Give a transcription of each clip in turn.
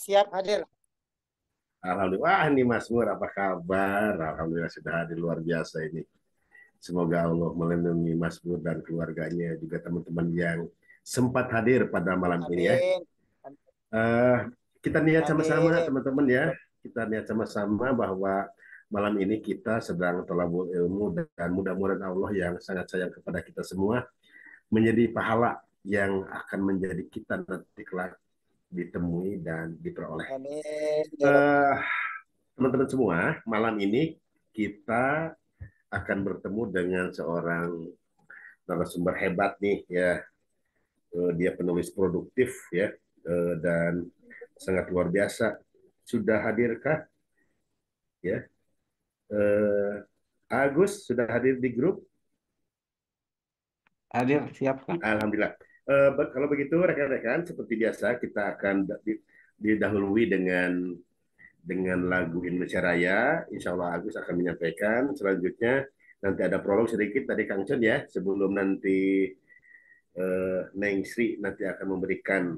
Siap hadir. Alhamdulillah, wah ini Mas Mur, apa kabar? Alhamdulillah sudah hadir luar biasa ini. Semoga Allah melindungi Mas Mur dan keluarganya, juga teman-teman yang sempat hadir pada malam ini ya. Amin. Eh, kita niat sama-sama Amin. teman-teman ya. Kita niat sama-sama bahwa malam ini kita sedang tolabul ilmu dan mudah-mudahan Allah yang sangat sayang kepada kita semua menjadi pahala yang akan menjadi kita nanti kelak ditemui dan diperoleh. Amin. Ya Rabbi. Eh, Teman-teman semua, malam ini kita akan bertemu dengan seorang narasumber hebat nih ya. Dia penulis produktif ya, dan sangat luar biasa. Sudah hadirkah ya? Eh, Agus sudah hadir di grup? Hadir, siap Kang. Alhamdulillah. Kalau begitu rekan-rekan, seperti biasa kita akan didahului dengan lagu Indonesia Raya. Insya Allah Agus akan menyampaikan. Selanjutnya nanti ada prolog sedikit tadi Kang Chen ya, sebelum nanti Neng Sri nanti akan memberikan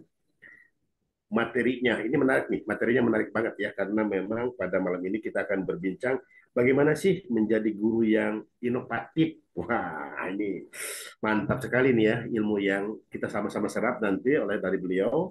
materinya. Ini menarik nih, materinya menarik banget ya, karena memang pada malam ini kita akan berbincang bagaimana sih menjadi guru yang inovatif. Wah, ini mantap sekali nih ya, ilmu yang kita sama-sama serap nanti oleh dari beliau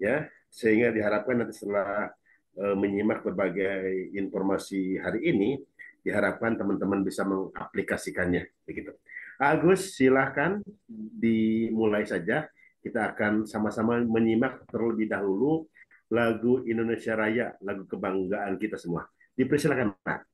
ya, sehingga diharapkan nanti setelah menyimak berbagai informasi hari ini, diharapkan teman-teman bisa mengaplikasikannya begitu. Agus, silahkan dimulai saja. Kita akan sama-sama menyimak terlebih dahulu lagu Indonesia Raya, lagu kebanggaan kita semua. Dipersilakan, Pak.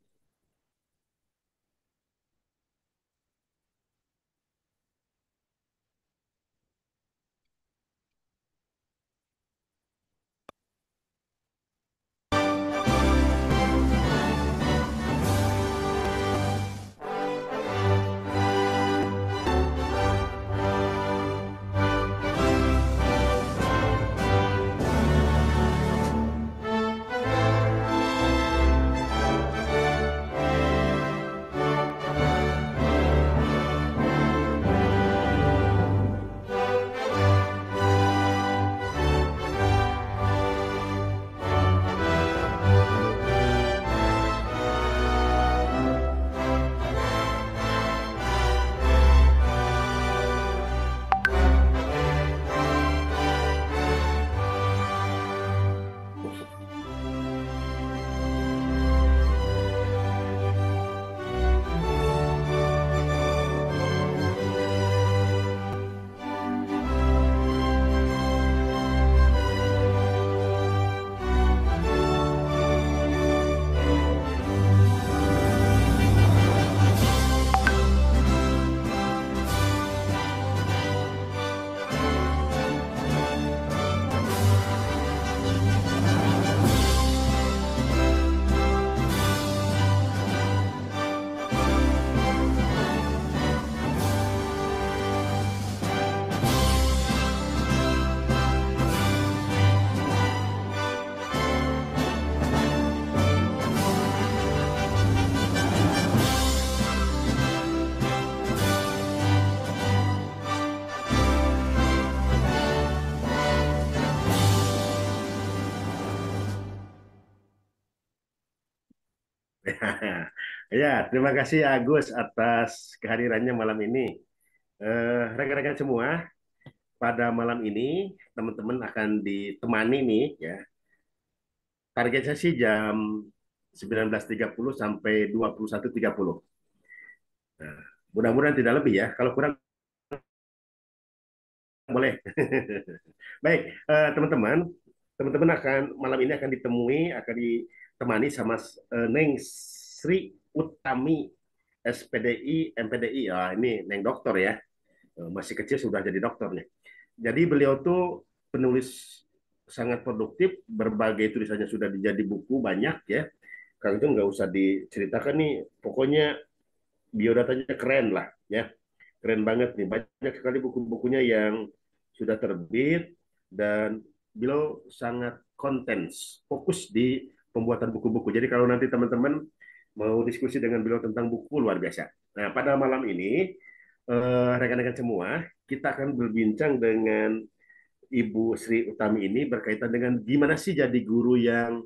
Ya, terima kasih Agus atas kehadirannya malam ini. Rekan-rekan semua, pada malam ini teman-teman akan ditemani nih ya. Targetnya sih jam 19.30 sampai 21.30. Nah, mudah-mudahan tidak lebih ya. Kalau kurang boleh. Baik, teman-teman, teman-teman akan malam ini akan ditemani sama Neng Sri Utami SPDI MPDI. Ah, ini Neng dokter ya. Masih kecil sudah jadi dokter nih. Jadi beliau tuh penulis sangat produktif, berbagai tulisannya sudah jadi buku banyak ya. Kang itu nggak usah diceritakan nih, pokoknya biodatanya keren lah ya, keren banget nih, banyak sekali buku-bukunya yang sudah terbit dan beliau sangat kontens, fokus di pembuatan buku-buku. Jadi kalau nanti teman-teman mau diskusi dengan beliau tentang buku luar biasa. Nah, pada malam ini rekan-rekan semua kita akan berbincang dengan Ibu Sri Utami ini berkaitan dengan gimana sih jadi guru yang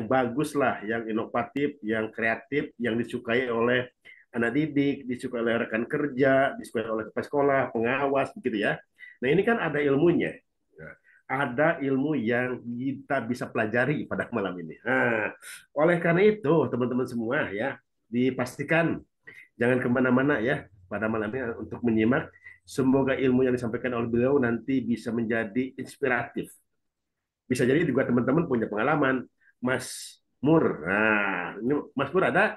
bagus lah, yang inovatif, yang kreatif, yang disukai oleh anak didik, disukai oleh rekan kerja, disukai oleh kepala sekolah, pengawas, gitu ya. Nah ini kan ada ilmunya. Nah, ada ilmu yang kita bisa pelajari pada malam ini. Nah, oleh karena itu, teman-teman semua ya, dipastikan jangan kemana-mana ya pada malam ini untuk menyimak. Semoga ilmu yang disampaikan oleh beliau nanti bisa menjadi inspiratif. Bisa jadi juga teman-teman punya pengalaman. Mas Mur. Nah, ini Mas Mur ada?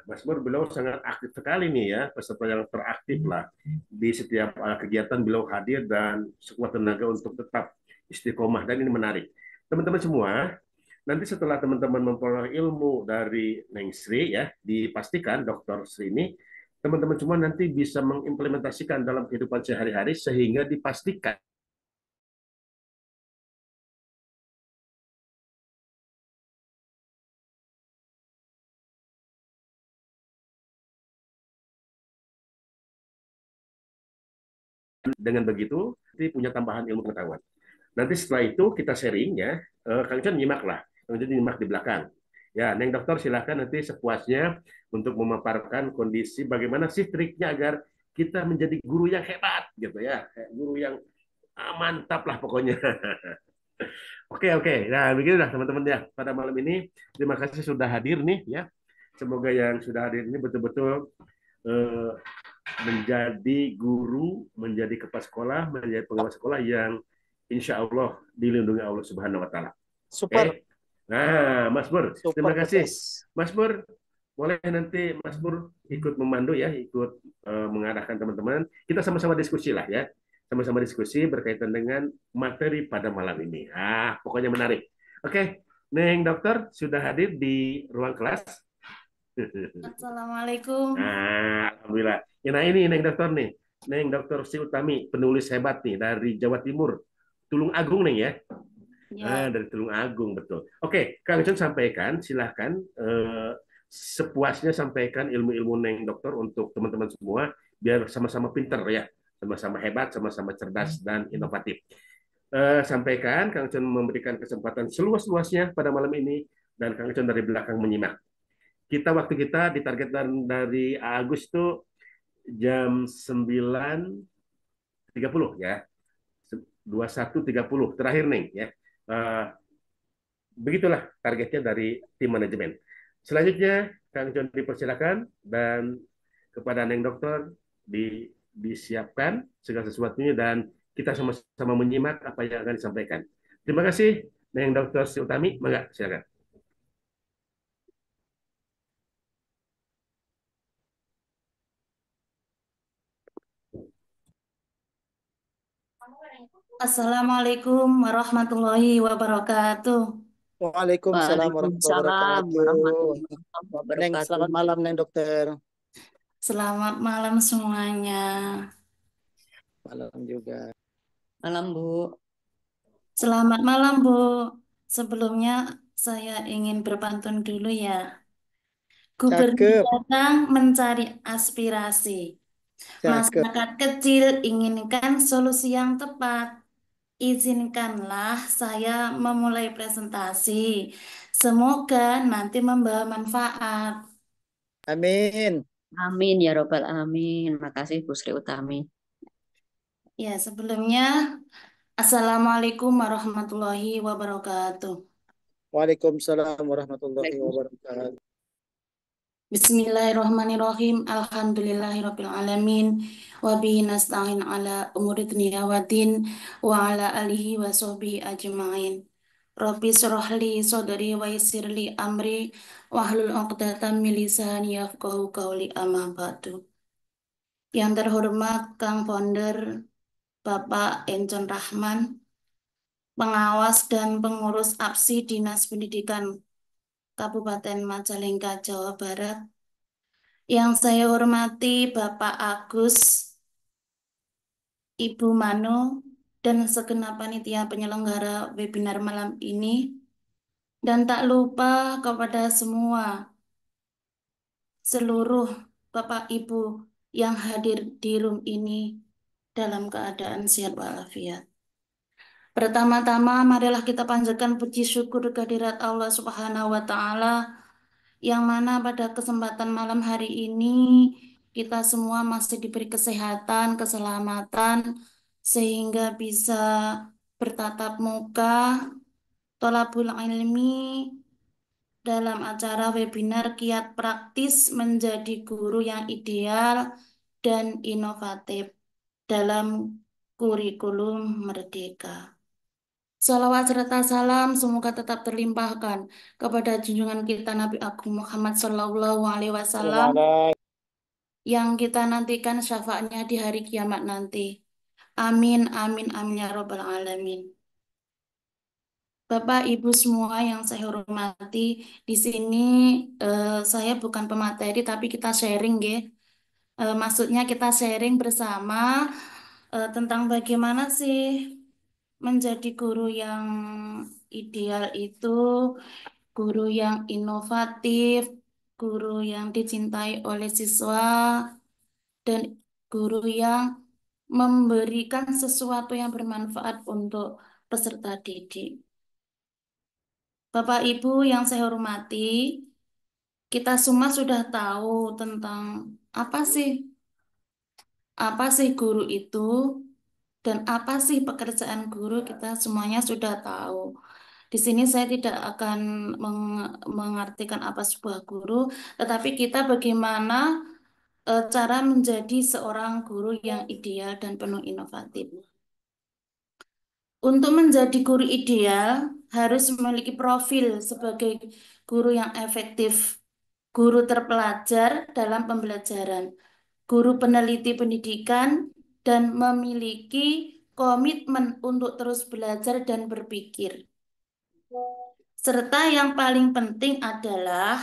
Mas Mur beliau sangat aktif sekali nih ya, peserta yang teraktif lah. Di setiap kegiatan beliau hadir dan sekuat tenaga untuk tetap istiqomah. Dan ini menarik. Teman-teman semua, nanti setelah teman-teman memperoleh ilmu dari Neng Sri ya, dipastikan Dr. Sri ini, teman-teman semua nanti bisa mengimplementasikan dalam kehidupan sehari-hari sehingga dipastikan dengan begitu nanti punya tambahan ilmu pengetahuan. Nanti setelah itu kita sharing ya, Kang Chan nyimak lah, Kang Chan nyimak di belakang. Ya, Neng Dokter silakan nanti sepuasnya untuk memaparkan kondisi bagaimana sih triknya agar kita menjadi guru yang hebat gitu ya, guru yang mantap lah pokoknya. Oke oke, nah beginilah teman-teman ya pada malam ini terima kasih sudah hadir nih ya. Semoga yang sudah hadir ini betul-betul eh, menjadi guru, menjadi kepala sekolah, menjadi pengawas sekolah yang insya Allah dilindungi Allah Subhanahu Wa Taala. Super, Oke, nah Mas Bur, terima super the kasih. best. Mas Bur, boleh nanti Mas Bur ikut memandu ya, ikut mengarahkan teman-teman. Kita sama-sama diskusi lah ya, sama-sama diskusi berkaitan dengan materi pada malam ini. Pokoknya menarik. Oke, Neng Dokter sudah hadir di ruang kelas. Assalamualaikum. Alhamdulillah. Ya, nah ini Neng Dokter nih. Neng Dokter Si Utami, penulis hebat nih dari Jawa Timur. Tulung Agung Neng ya. Ya, Dari Tulung Agung betul. Oke, Kang John sampaikan, silahkan sepuasnya sampaikan ilmu-ilmu Neng Dokter untuk teman-teman semua biar sama-sama pinter ya, sama-sama hebat, sama-sama cerdas dan inovatif. Sampaikan, Kang John memberikan kesempatan seluas-luasnya pada malam ini dan Kang John dari belakang menyimak. Waktu kita ditargetkan dari Agus tuh jam 9.30 ya. 21.30 terakhir nih ya. Uh, Begitulah targetnya dari tim manajemen. Selanjutnya Kang John dipersilakan dan kepada Neng Dokter disiapkan segala sesuatunya dan kita sama-sama menyimak apa yang akan disampaikan. Terima kasih Neng Dokter Si Utami, mangga silakan. Assalamualaikum warahmatullahi wabarakatuh. Waalaikumsalam warahmatullahi Waalaikumsalam wabarakatuh. warahmatullahi Neng, wabarakatuh. selamat malam Neng Dokter. Selamat malam semuanya. Malam juga. Malam, Bu. Selamat malam, Bu. Sebelumnya saya ingin berpantun dulu ya. Gubernur Cakep, datang mencari aspirasi. cakep. Masyarakat kecil inginkan solusi yang tepat. Izinkanlah saya memulai presentasi. Semoga nanti membawa manfaat. Amin. Amin ya robbal alamin. Makasih Bu Sri Utami. Ya, sebelumnya Assalamualaikum warahmatullahi wabarakatuh. Waalaikumsalam warahmatullahi wabarakatuh. Bismillahirrahmanirrahim. Alhamdulillahirabbil alamin. Wa bihi nasta'in ala umuri dunya waddin wa ala alihi wa sahbihi ajmain. Rabbi shrah li sadri wa yassir li amri wahlul 'uqdatam min lisani yafqahu qawli amma ba'du. Yang terhormat Kang Founder Bapak Encon Rahman, pengawas dan pengurus APSI Dinas Pendidikan Kabupaten Majalengka, Jawa Barat. Yang saya hormati Bapak Agus, Ibu Mano, dan segenap panitia penyelenggara webinar malam ini. Dan tak lupa kepada semua, seluruh Bapak Ibu yang hadir di room ini dalam keadaan sehat walafiat. Pertama-tama, marilah kita panjatkan puji syukur kehadirat Allah Subhanahu wa Ta'ala, yang mana pada kesempatan malam hari ini kita semua masih diberi kesehatan, keselamatan, sehingga bisa bertatap muka, tolabul ilmi dalam acara webinar Kiat Praktis Menjadi Guru yang Ideal dan Inovatif dalam Kurikulum Merdeka. Salawat serta salam semoga tetap terlimpahkan kepada junjungan kita Nabi Agung Muhammad Sallallahu Alaihi Wasallam yang kita nantikan syafaatnya di hari kiamat nanti. Amin, amin, amin ya robbal alamin. Bapak, Ibu semua yang saya hormati, di sini saya bukan pemateri tapi kita sharing ya. Maksudnya kita sharing bersama tentang bagaimana sih menjadi guru yang ideal itu, guru yang inovatif, guru yang dicintai oleh siswa, dan guru yang memberikan sesuatu yang bermanfaat untuk peserta didik. Bapak Ibu yang saya hormati, kita semua sudah tahu tentang apa sih apa sih guru itu dan apa sih pekerjaan guru, kita semuanya sudah tahu. Di sini saya tidak akan mengartikan apa sebuah guru, tetapi kita bagaimana cara menjadi seorang guru yang ideal dan penuh inovatif. Untuk menjadi guru ideal harus memiliki profil sebagai guru yang efektif, guru terpelajar dalam pembelajaran, guru peneliti pendidikan, dan memiliki komitmen untuk terus belajar dan berpikir. Serta yang paling penting adalah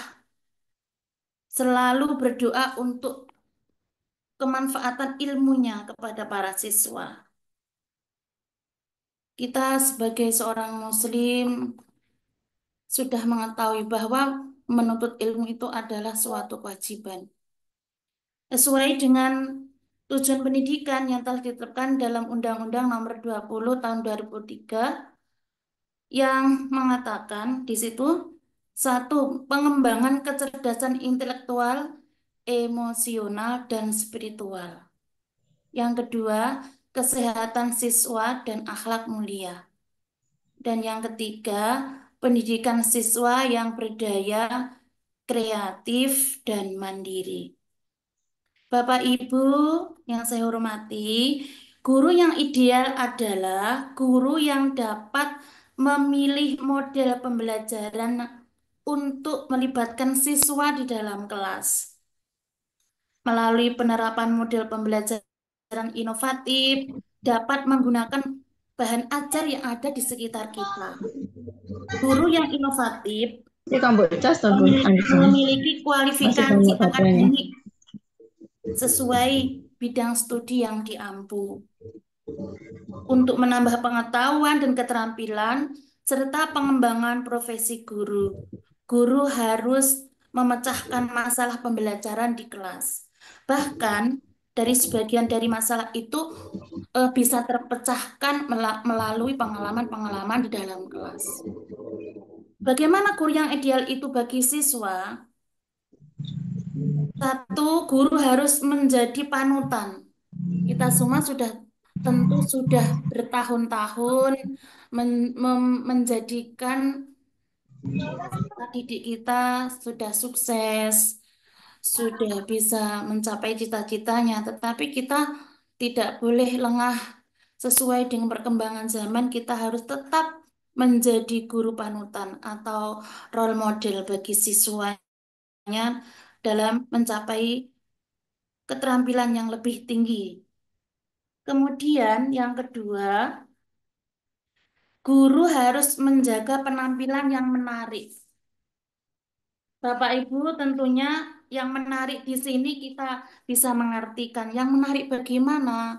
selalu berdoa untuk kemanfaatan ilmunya kepada para siswa. Kita sebagai seorang muslim sudah mengetahui bahwa menuntut ilmu itu adalah suatu kewajiban. Sesuai dengan tujuan pendidikan yang telah ditetapkan dalam Undang-Undang Nomor 20 Tahun 2003 yang mengatakan di situ, satu, pengembangan kecerdasan intelektual, emosional, dan spiritual. Yang kedua, kesehatan siswa dan akhlak mulia. Dan yang ketiga, pendidikan siswa yang berdaya, kreatif, dan mandiri. Bapak Ibu yang saya hormati, guru yang ideal adalah guru yang dapat memilih model pembelajaran untuk melibatkan siswa di dalam kelas. Melalui penerapan model pembelajaran inovatif, dapat menggunakan bahan ajar yang ada di sekitar kita. Guru yang inovatif Ini kamu cas atau memiliki masih kualifikasi banyak baterainya? akademik sesuai bidang studi yang diampu. Untuk menambah pengetahuan dan keterampilan serta pengembangan profesi guru, guru harus memecahkan masalah pembelajaran di kelas. Bahkan dari sebagian dari masalah itu bisa terpecahkan melalui pengalaman-pengalaman di dalam kelas. Bagaimana guru yang ideal itu bagi siswa? Satu, guru harus menjadi panutan. Kita semua tentu sudah bertahun-tahun menjadikan peserta didik kita sudah sukses, sudah bisa mencapai cita-citanya, tetapi kita tidak boleh lengah. Sesuai dengan perkembangan zaman, kita harus tetap menjadi guru panutan atau role model bagi siswanya dalam mencapai keterampilan yang lebih tinggi. Kemudian yang kedua, guru harus menjaga penampilan yang menarik. Bapak Ibu, tentunya yang menarik di sini kita bisa mengartikan yang menarik bagaimana?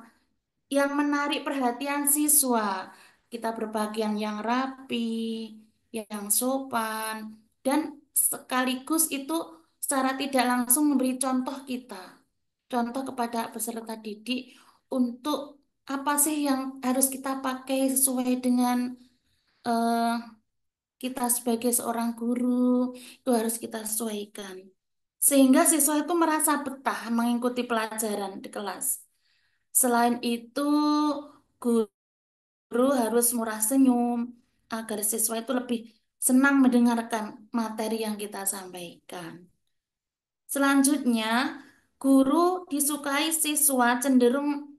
Yang menarik perhatian siswa. Kita berpakaian yang rapi, yang sopan, dan sekaligus itu secara tidak langsung memberi contoh kita. Contoh kepada peserta didik untuk apa sih yang harus kita pakai sesuai dengan eh, kita sebagai seorang guru, itu harus kita sesuaikan. Sehingga siswa itu merasa betah mengikuti pelajaran di kelas. Selain itu, guru harus murah senyum agar siswa itu lebih senang mendengarkan materi yang kita sampaikan. Selanjutnya, guru disukai siswa cenderung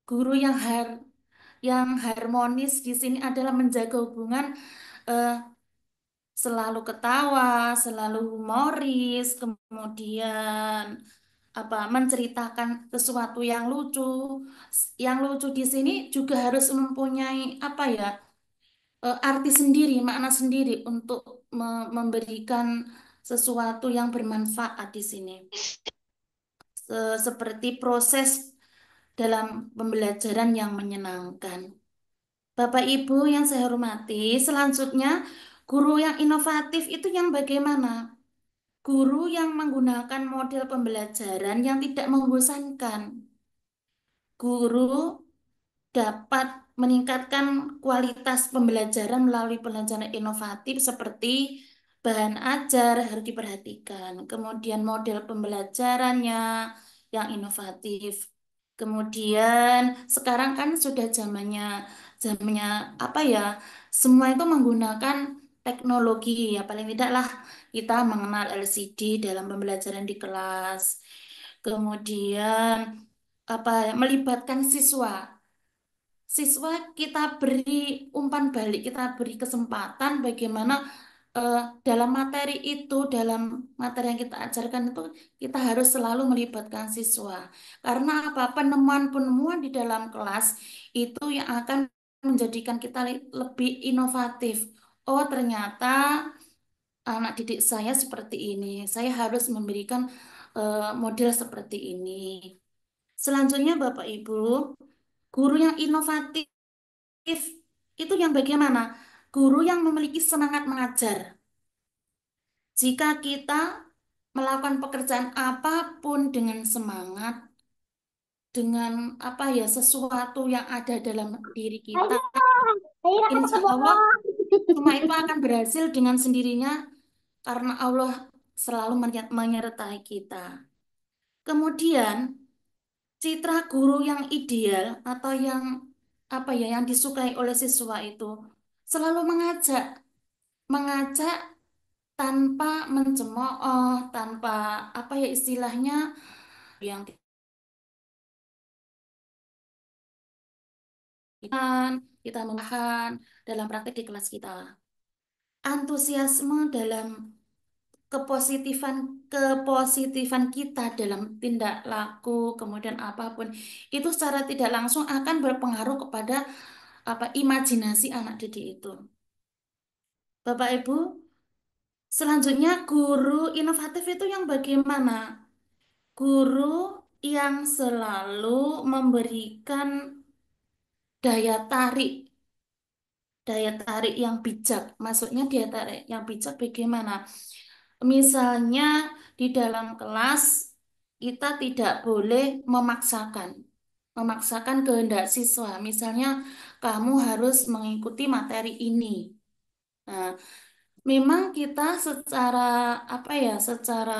guru yang harmonis di sini adalah menjaga hubungan eh, selalu ketawa, selalu humoris, kemudian menceritakan sesuatu yang lucu. Yang lucu di sini juga harus mempunyai arti sendiri, makna sendiri untuk memberikan sesuatu yang bermanfaat di sini. Seperti proses dalam pembelajaran yang menyenangkan. Bapak Ibu yang saya hormati, selanjutnya guru yang inovatif itu yang bagaimana? Guru yang menggunakan model pembelajaran yang tidak membosankan. Guru dapat meningkatkan kualitas pembelajaran melalui pembelajaran inovatif seperti bahan ajar harus diperhatikan. Kemudian model pembelajarannya yang inovatif. Kemudian sekarang kan sudah zamannya zamannya apa ya? Semua itu menggunakan teknologi ya paling tidaklah kita mengenal LCD dalam pembelajaran di kelas. Kemudian melibatkan siswa. Siswa kita beri umpan balik, kita beri kesempatan bagaimana eh, dalam materi itu, dalam materi yang kita ajarkan itu, kita harus selalu melibatkan siswa. Karena apa? Penemuan-penemuan di dalam kelas itu yang akan menjadikan kita lebih inovatif. Oh, ternyata anak didik saya seperti ini. Saya harus memberikan model seperti ini. Selanjutnya, Bapak Ibu, guru yang inovatif itu yang bagaimana? Guru yang memiliki semangat mengajar. Jika kita melakukan pekerjaan apapun dengan semangat, dengan sesuatu yang ada dalam diri kita, insya Allah semua itu akan berhasil dengan sendirinya karena Allah selalu menyertai kita. Kemudian, citra guru yang ideal atau yang disukai oleh siswa itu selalu mengajak tanpa mencemooh, tanpa istilahnya yang kita membahas dalam praktek di kelas kita. Antusiasme dalam kepositifan kepositifan kita dalam tindak laku, kemudian apapun itu secara tidak langsung akan berpengaruh kepada imajinasi anak didik itu. Bapak Ibu, selanjutnya guru inovatif itu yang bagaimana? Guru yang selalu memberikan daya tarik, daya tarik yang bijak. Maksudnya daya tarik yang bijak bagaimana? Misalnya di dalam kelas kita tidak boleh memaksakan kehendak siswa. Misalnya kamu harus mengikuti materi ini. Nah, memang kita secara secara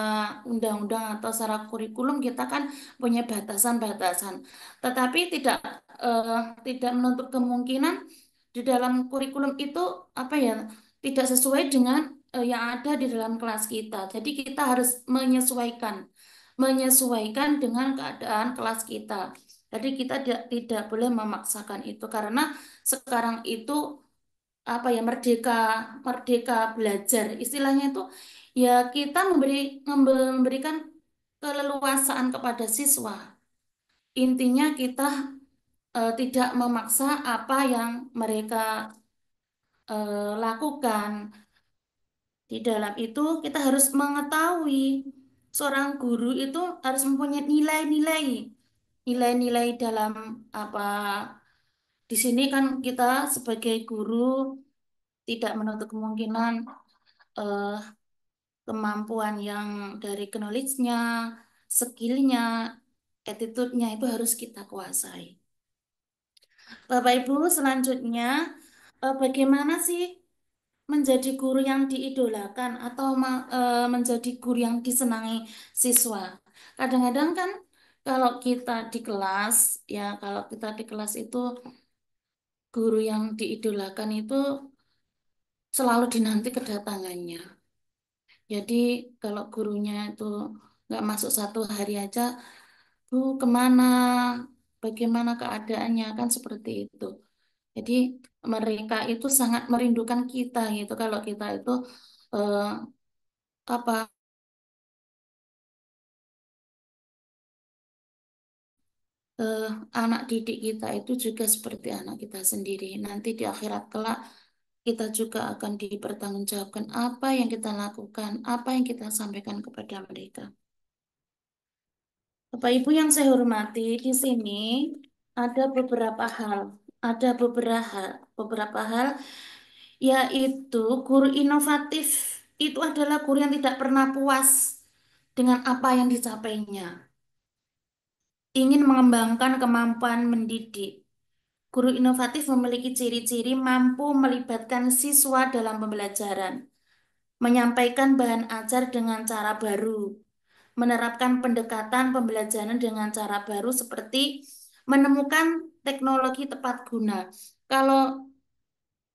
undang-undang atau secara kurikulum kita kan punya batasan-batasan. Tetapi eh, tidak menutup kemungkinan di dalam kurikulum itu tidak sesuai dengan yang ada di dalam kelas kita. Jadi kita harus menyesuaikan dengan keadaan kelas kita. Jadi kita tidak boleh memaksakan itu karena sekarang itu merdeka merdeka belajar istilahnya itu ya kita memberikan keleluasaan kepada siswa. Intinya kita tidak memaksa apa yang mereka lakukan. Di dalam itu kita harus mengetahui seorang guru itu harus mempunyai nilai-nilai. Nilai-nilai dalam apa di sini kan kita sebagai guru tidak menutup kemungkinan eh, kemampuan yang dari knowledge-nya, skill-nya, attitude-nya itu harus kita kuasai. Bapak Ibu, selanjutnya bagaimana sih menjadi guru yang diidolakan atau menjadi guru yang disenangi siswa? Kadang-kadang kan kalau kita di kelas, ya kalau kita di kelas itu guru yang diidolakan itu selalu dinanti kedatangannya. Jadi kalau gurunya itu nggak masuk satu hari aja, Bu kemana? Bagaimana keadaannya? Kan seperti itu. Jadi mereka itu sangat merindukan kita gitu. Kalau kita itu eh, apa eh, anak didik kita itu juga seperti anak kita sendiri. Nanti di akhirat kelak kita juga akan dipertanggungjawabkan apa yang kita lakukan, apa yang kita sampaikan kepada mereka. Bapak Ibu yang saya hormati, di sini ada beberapa hal yaitu guru inovatif itu adalah guru yang tidak pernah puas dengan apa yang dicapainya. Ingin mengembangkan kemampuan mendidik. Guru inovatif memiliki ciri-ciri mampu melibatkan siswa dalam pembelajaran, menyampaikan bahan ajar dengan cara baru, menerapkan pendekatan pembelajaran dengan cara baru seperti menemukan teknologi tepat guna. Kalau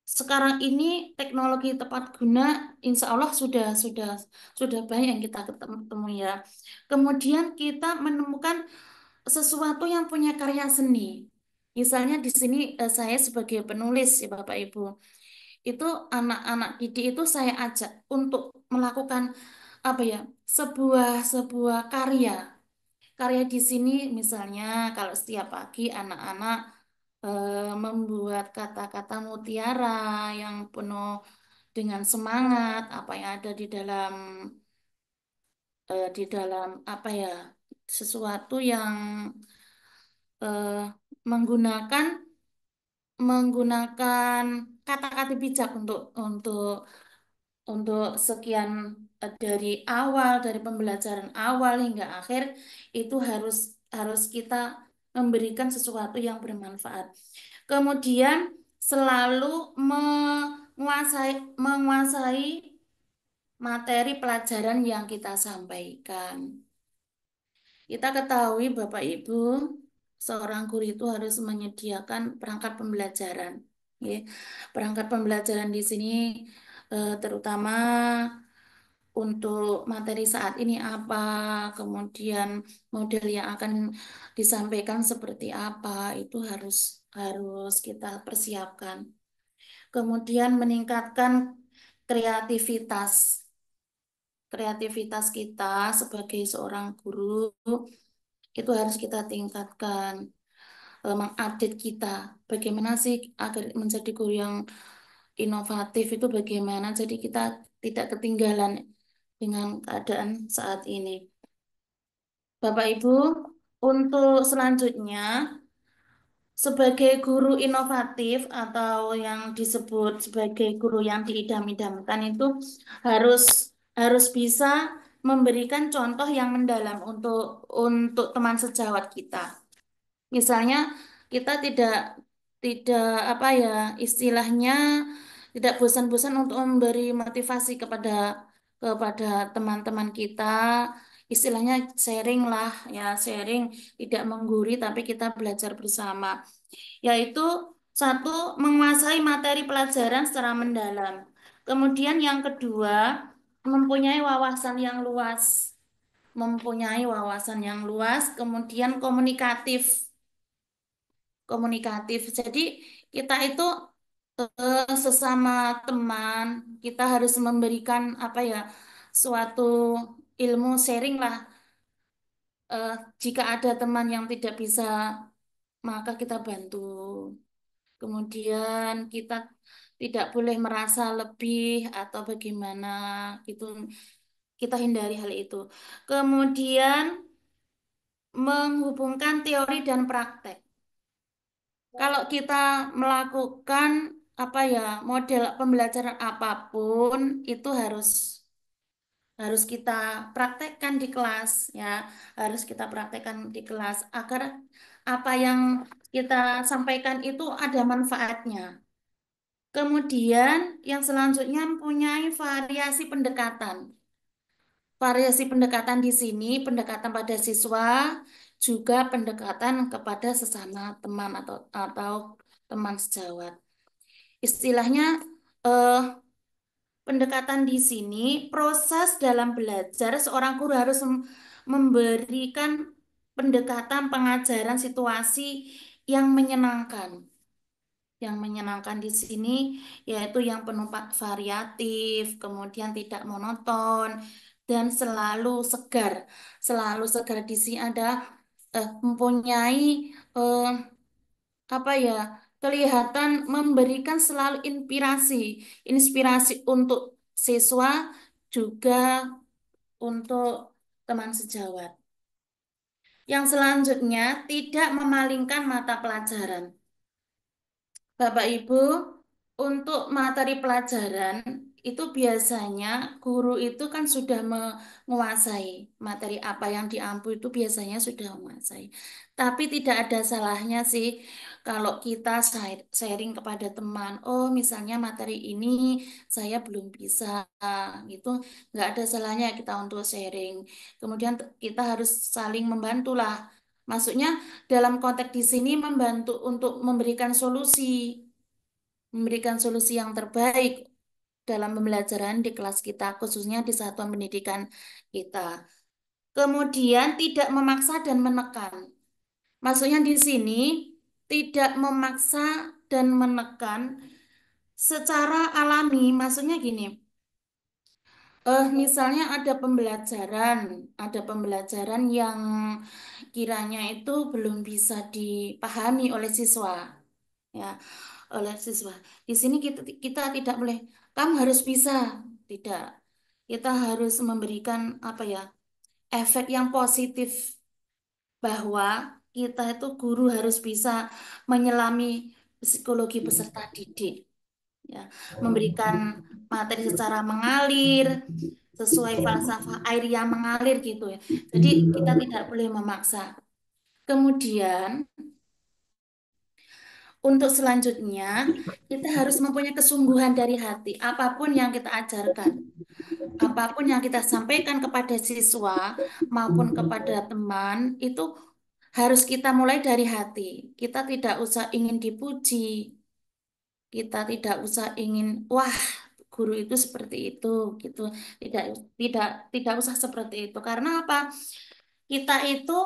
sekarang ini teknologi tepat guna, insya Allah sudah banyak yang kita ketemu ya. Kemudian kita menemukan sesuatu yang punya karya seni. Misalnya di sini saya sebagai penulis ya Bapak Ibu, itu anak-anak didik itu saya ajak untuk melakukan apa ya sebuah sebuah karya. Karya di sini misalnya kalau setiap pagi anak-anak membuat kata-kata mutiara yang penuh dengan semangat, apa yang ada di dalam apa ya sesuatu yang eh, menggunakan menggunakan kata-kata bijak untuk sekian dari awal dari pembelajaran awal hingga akhir itu harus harus kita memberikan sesuatu yang bermanfaat. Kemudian selalu menguasai materi pelajaran yang kita sampaikan. Kita ketahui Bapak Ibu, seorang guru itu harus menyediakan perangkat pembelajaran. Ya. Perangkat pembelajaran di sini terutama untuk materi saat ini apa, kemudian model yang akan disampaikan seperti apa, itu harus harus kita persiapkan. Kemudian meningkatkan kreativitas. Kreativitas kita sebagai seorang guru itu harus kita tingkatkan, mengupdate kita. Bagaimana sih agar menjadi guru yang inovatif itu bagaimana? Jadi kita tidak ketinggalan dengan keadaan saat ini. Bapak Ibu, untuk selanjutnya sebagai guru inovatif atau yang disebut sebagai guru yang diidam-idamkan itu harus harus bisa memberikan contoh yang mendalam untuk teman sejawat kita. Misalnya kita tidak apa ya istilahnya tidak bosan-bosan untuk memberi motivasi kepada teman-teman kita. Istilahnya sharing lah ya sharing tidak mengguri tapi kita belajar bersama. Yaitu satu menguasai materi pelajaran secara mendalam. Kemudian yang kedua mempunyai wawasan yang luas. Mempunyai wawasan yang luas, kemudian komunikatif. Jadi kita itu sesama teman, kita harus memberikan apa ya suatu ilmu sharing lah. Eh, Jika ada teman yang tidak bisa, maka kita bantu. Kemudian kita tidak boleh merasa lebih atau bagaimana gitu. Kita hindari hal itu. Kemudian menghubungkan teori dan praktek. Kalau kita melakukan apa ya model pembelajaran apapun itu harus harus kita praktekkan di kelas ya harus kita praktekkan di kelas agar apa yang kita sampaikan itu ada manfaatnya. Kemudian yang selanjutnya mempunyai variasi pendekatan. Variasi pendekatan di sini, pendekatan pada siswa, juga pendekatan kepada sesama teman atau teman sejawat. Istilahnya eh, pendekatan di sini, proses dalam belajar seorang guru harus memberikan pendekatan pengajaran situasi yang menyenangkan. Yang menyenangkan di sini yaitu yang penuh variatif, kemudian tidak monoton, dan selalu segar. Selalu segar di sini ada mempunyai eh, apa ya, kelihatan memberikan selalu inspirasi untuk siswa juga untuk teman sejawat. Yang selanjutnya tidak memalingkan mata pelajaran. Bapak Ibu, untuk materi pelajaran itu biasanya guru itu kan sudah menguasai materi apa yang diampu itu biasanya sudah menguasai. Tapi tidak ada salahnya sih kalau kita sharing kepada teman, oh misalnya materi ini saya belum bisa gitu, nggak ada salahnya kita untuk sharing. Kemudian kita harus saling membantu lah. Maksudnya dalam konteks di sini membantu untuk memberikan solusi yang terbaik dalam pembelajaran di kelas kita, khususnya di satuan pendidikan kita. Kemudian tidak memaksa dan menekan. Maksudnya di sini tidak memaksa dan menekan secara alami. Maksudnya gini, misalnya ada pembelajaran yang kiranya itu belum bisa dipahami oleh siswa, ya, oleh siswa. Di sini kita tidak boleh, kamu harus bisa, tidak. Kita harus memberikan apa ya, efek yang positif bahwa kita itu guru harus bisa menyelami psikologi peserta didik, ya, memberikan materi secara mengalir sesuai falsafah air yang mengalir gitu ya. Jadi kita tidak boleh memaksa. Kemudian untuk selanjutnya kita harus mempunyai kesungguhan dari hati apapun yang kita ajarkan. Apapun yang kita sampaikan kepada siswa maupun kepada teman itu harus kita mulai dari hati. Kita tidak usah ingin dipuji, kita tidak usah ingin, wah, guru itu seperti itu, gitu. Tidak, tidak, tidak usah seperti itu. Karena apa? Kita itu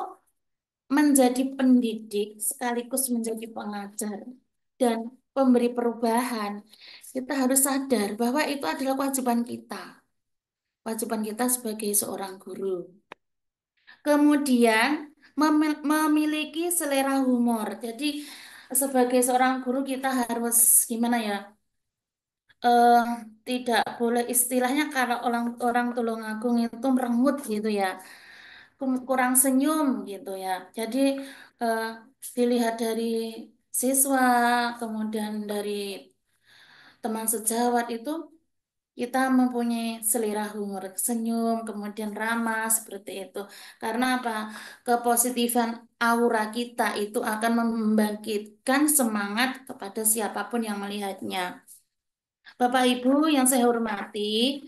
menjadi pendidik sekaligus menjadi pengajar dan pemberi perubahan. Kita harus sadar bahwa itu adalah kewajiban kita. Kewajiban kita sebagai seorang guru. Kemudian memiliki selera humor. Jadi sebagai seorang guru kita harus gimana ya? eh Tidak boleh istilahnya kalau orang orang Tulungagung itu merengut gitu ya, kurang senyum gitu ya. Jadi eh, dilihat dari siswa, kemudian dari teman sejawat itu kita mempunyai selera humor, senyum, kemudian ramah seperti itu. Karena apa? Kepositifan aura kita itu akan membangkitkan semangat kepada siapapun yang melihatnya. Bapak Ibu yang saya hormati,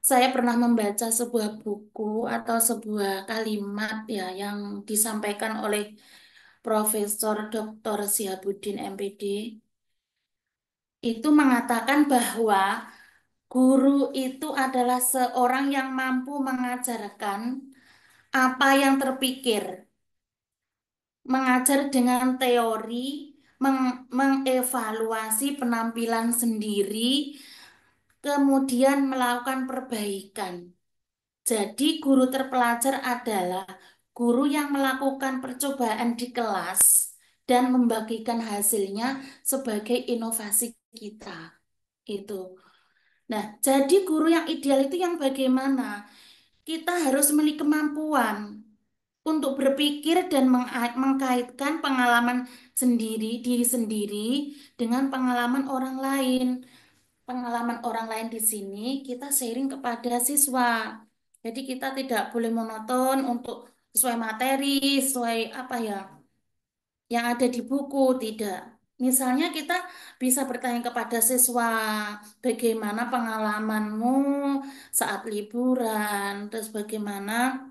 saya pernah membaca sebuah buku atau sebuah kalimat ya yang disampaikan oleh Profesor Dr. Sihabuddin MPD. Itu mengatakan bahwa guru itu adalah seorang yang mampu mengajarkan apa yang terpikir, mengajar dengan teori, mengevaluasi penampilan sendiri, kemudian melakukan perbaikan. Jadi guru terpelajar adalah guru yang melakukan percobaan di kelas dan membagikan hasilnya sebagai inovasi kita. Itu. Nah, jadi guru yang ideal itu yang bagaimana? Kita harus memiliki kemampuan untuk berpikir dan mengkaitkan pengalaman diri sendiri dengan pengalaman orang lain. Pengalaman orang lain di sini kita sharing kepada siswa. Jadi kita tidak boleh monoton untuk sesuai materi, sesuai apa ya, yang ada di buku, tidak. Misalnya kita bisa bertanya kepada siswa, bagaimana pengalamanmu saat liburan, terus bagaimana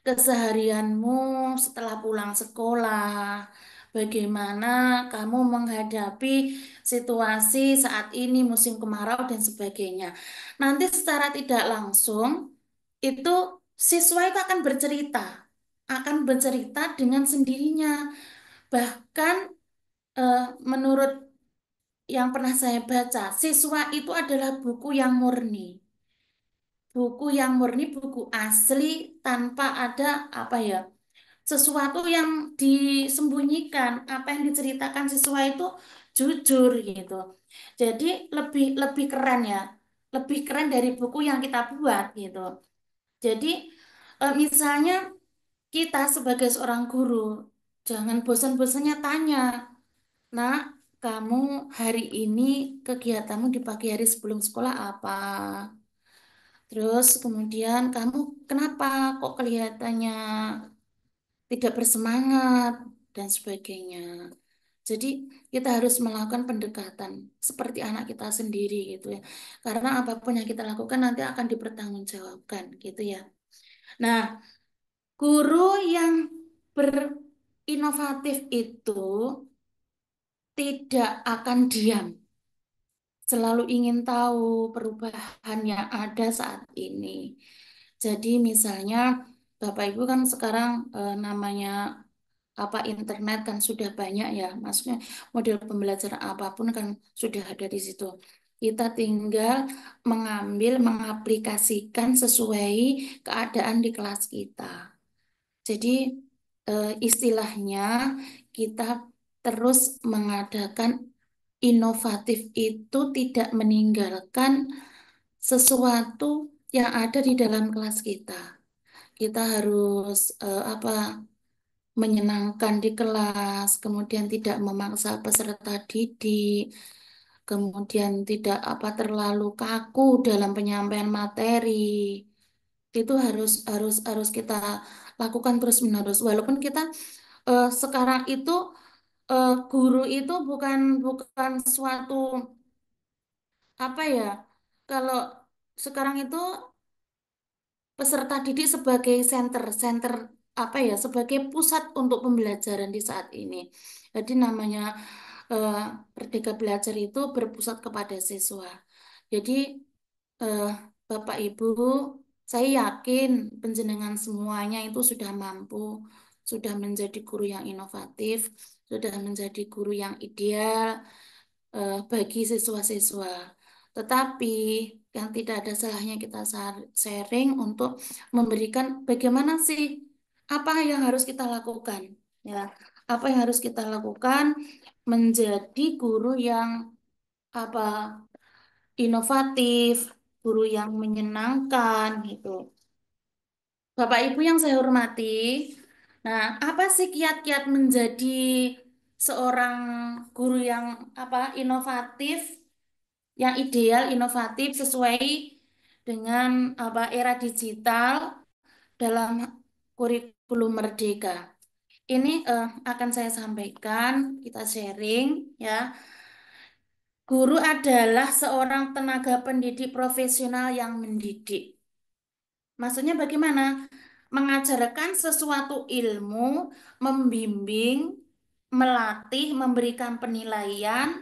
keseharianmu setelah pulang sekolah, bagaimana kamu menghadapi situasi saat ini musim kemarau dan sebagainya. Nanti secara tidak langsung itu siswa itu akan bercerita dengan sendirinya. Bahkan menurut yang pernah saya baca, siswa itu adalah buku yang murni. Buku yang murni, buku asli tanpa ada apa ya, sesuatu yang disembunyikan. Apa yang diceritakan siswa itu jujur gitu. Jadi lebih lebih keren ya. Lebih keren dari buku yang kita buat gitu. Jadi misalnya kita sebagai seorang guru jangan bosan-bosannya tanya, "Nak, kamu hari ini kegiatanmu di pagi hari sebelum sekolah apa? Terus kemudian kamu kenapa kok kelihatannya tidak bersemangat dan sebagainya." Jadi kita harus melakukan pendekatan seperti anak kita sendiri gitu ya. Karena apapun yang kita lakukan nanti akan dipertanggungjawabkan gitu ya. Nah, guru yang berinovatif itu tidak akan diam, selalu ingin tahu perubahan yang ada saat ini. Jadi misalnya Bapak Ibu kan sekarang namanya apa internet kan sudah banyak ya, maksudnya model pembelajaran apapun kan sudah ada di situ. Kita tinggal mengambil, mengaplikasikan sesuai keadaan di kelas kita. Jadi istilahnya kita terus mengadakan inovatif itu tidak meninggalkan sesuatu yang ada di dalam kelas kita. Kita harus apa, menyenangkan di kelas, kemudian tidak memaksa peserta didik, kemudian tidak apa terlalu kaku dalam penyampaian materi. Itu harus kita lakukan terus-menerus. Walaupun kita sekarang itu guru itu bukan suatu apa ya? Kalau sekarang itu peserta didik sebagai center apa ya, sebagai pusat untuk pembelajaran di saat ini. Jadi namanya eh, Merdeka Belajar itu berpusat kepada siswa. Jadi eh, Bapak Ibu, saya yakin penjenengan semuanya itu sudah mampu, sudah menjadi guru yang inovatif, sudah menjadi guru yang ideal bagi siswa-siswa. Tetapi yang tidak ada salahnya kita sharing untuk memberikan bagaimana sih apa yang harus kita lakukan, ya. Apa yang harus kita lakukan menjadi guru yang apa inovatif, guru yang menyenangkan gitu. Bapak Ibu yang saya hormati, nah apa sih kiat-kiat menjadi seorang guru yang apa inovatif, yang ideal, inovatif sesuai dengan apa era digital dalam kurikulum Merdeka. Ini akan saya sampaikan, kita sharing ya. Guru adalah seorang tenaga pendidik profesional yang mendidik. Maksudnya bagaimana? Mengajarkan sesuatu ilmu, membimbing, melatih, memberikan penilaian,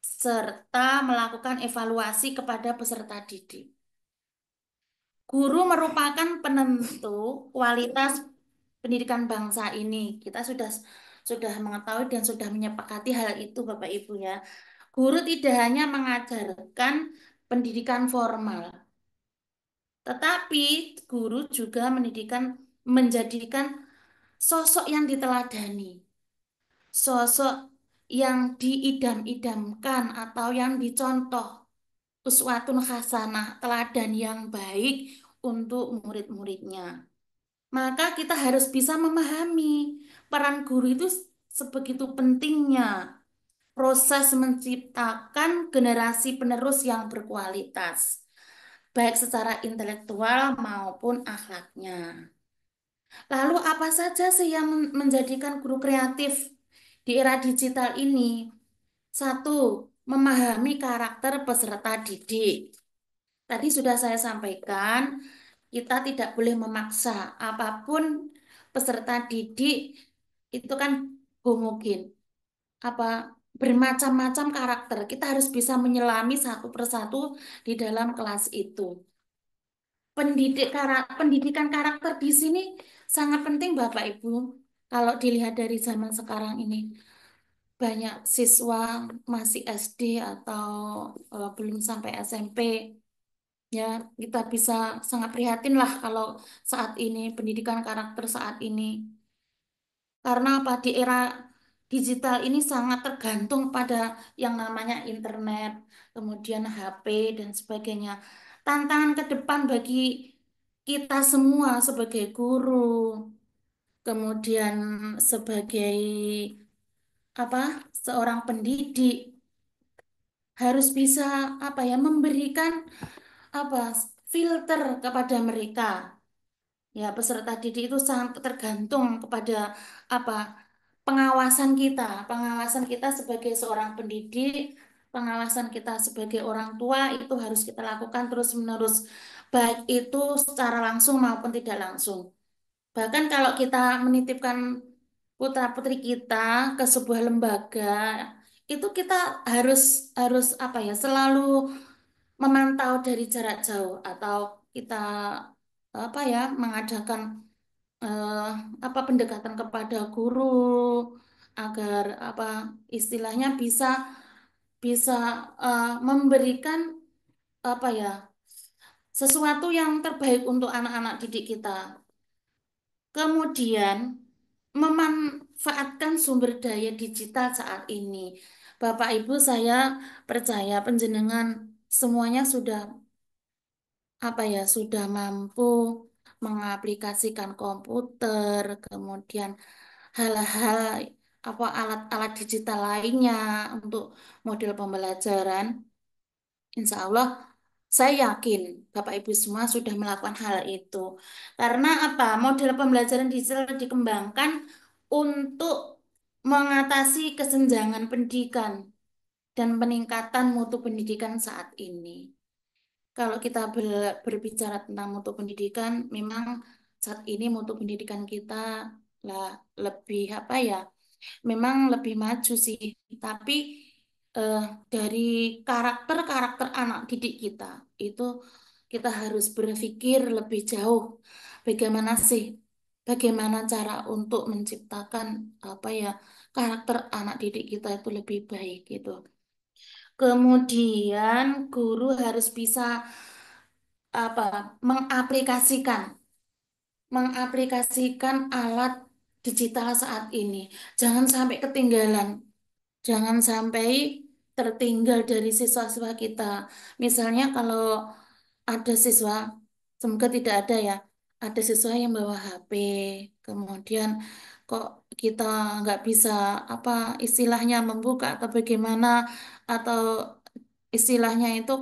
serta melakukan evaluasi kepada peserta didik. Guru merupakan penentu kualitas pendidikan bangsa ini. Kita sudah mengetahui dan sudah menyepakati hal itu, Bapak Ibu ya. Guru tidak hanya mengajarkan pendidikan formal, tetapi guru juga menjadikan sosok yang diteladani, sosok yang diidam-idamkan atau yang dicontoh, uswatun hasanah, teladan yang baik untuk murid-muridnya. Maka kita harus bisa memahami peran guru itu sebegitu pentingnya proses menciptakan generasi penerus yang berkualitas, baik secara intelektual maupun akhlaknya. Lalu apa saja sih yang menjadikan guru kreatif di era digital ini? Satu, memahami karakter peserta didik. Tadi sudah saya sampaikan, kita tidak boleh memaksa apapun peserta didik itu kan homogen, apa bermacam-macam karakter. Kita harus bisa menyelami satu persatu di dalam kelas itu. Pendidikan karakter di sini sangat penting Bapak Ibu. Kalau dilihat dari zaman sekarang ini, banyak siswa masih SD atau belum sampai SMP. Ya, kita bisa sangat prihatin lah kalau saat ini, pendidikan karakter saat ini. Karena apa? Di era digital ini sangat tergantung pada yang namanya internet, kemudian HP, dan sebagainya. Tantangan ke depan bagi kita semua sebagai guru, kemudian sebagai apa? Seorang pendidik harus bisa apa ya memberikan apa filter kepada mereka. Ya, peserta didik itu sangat tergantung kepada apa pengawasan kita sebagai seorang pendidik, pengawasan kita sebagai orang tua itu harus kita lakukan terus-menerus, baik itu secara langsung maupun tidak langsung. Bahkan kalau kita menitipkan putra-putri kita ke sebuah lembaga, itu kita harus harus apa ya, selalu memantau dari jarak jauh atau kita apa ya, mengadakan eh, apa pendekatan kepada guru agar apa istilahnya bisa bisa memberikan apa ya sesuatu yang terbaik untuk anak-anak didik kita. Kemudian memanfaatkan sumber daya digital saat ini. Bapak Ibu, saya percaya penjenengan semuanya sudah apa ya sudah mampu mengaplikasikan komputer, kemudian hal-hal apa alat-alat digital lainnya untuk model pembelajaran. Insya Allah, saya yakin Bapak Ibu semua sudah melakukan hal itu. Karena apa? Model pembelajaran digital dikembangkan untuk mengatasi kesenjangan pendidikan dan peningkatan mutu pendidikan saat ini. Kalau kita berbicara tentang mutu pendidikan, memang saat ini mutu pendidikan kita lah lebih apa ya? Memang lebih maju sih, tapi eh, dari karakter-karakter anak didik kita itu kita harus berpikir lebih jauh. Bagaimana sih? Bagaimana cara untuk menciptakan apa ya karakter anak didik kita itu lebih baik gitu. Kemudian guru harus bisa apa mengaplikasikan mengaplikasikan alat digital saat ini. Jangan sampai ketinggalan. Jangan sampai tertinggal dari siswa-siswa kita. Misalnya kalau ada siswa, semoga tidak ada ya, ada siswa yang bawa HP, kemudian kok kita nggak bisa apa istilahnya membuka atau bagaimana atau istilahnya itu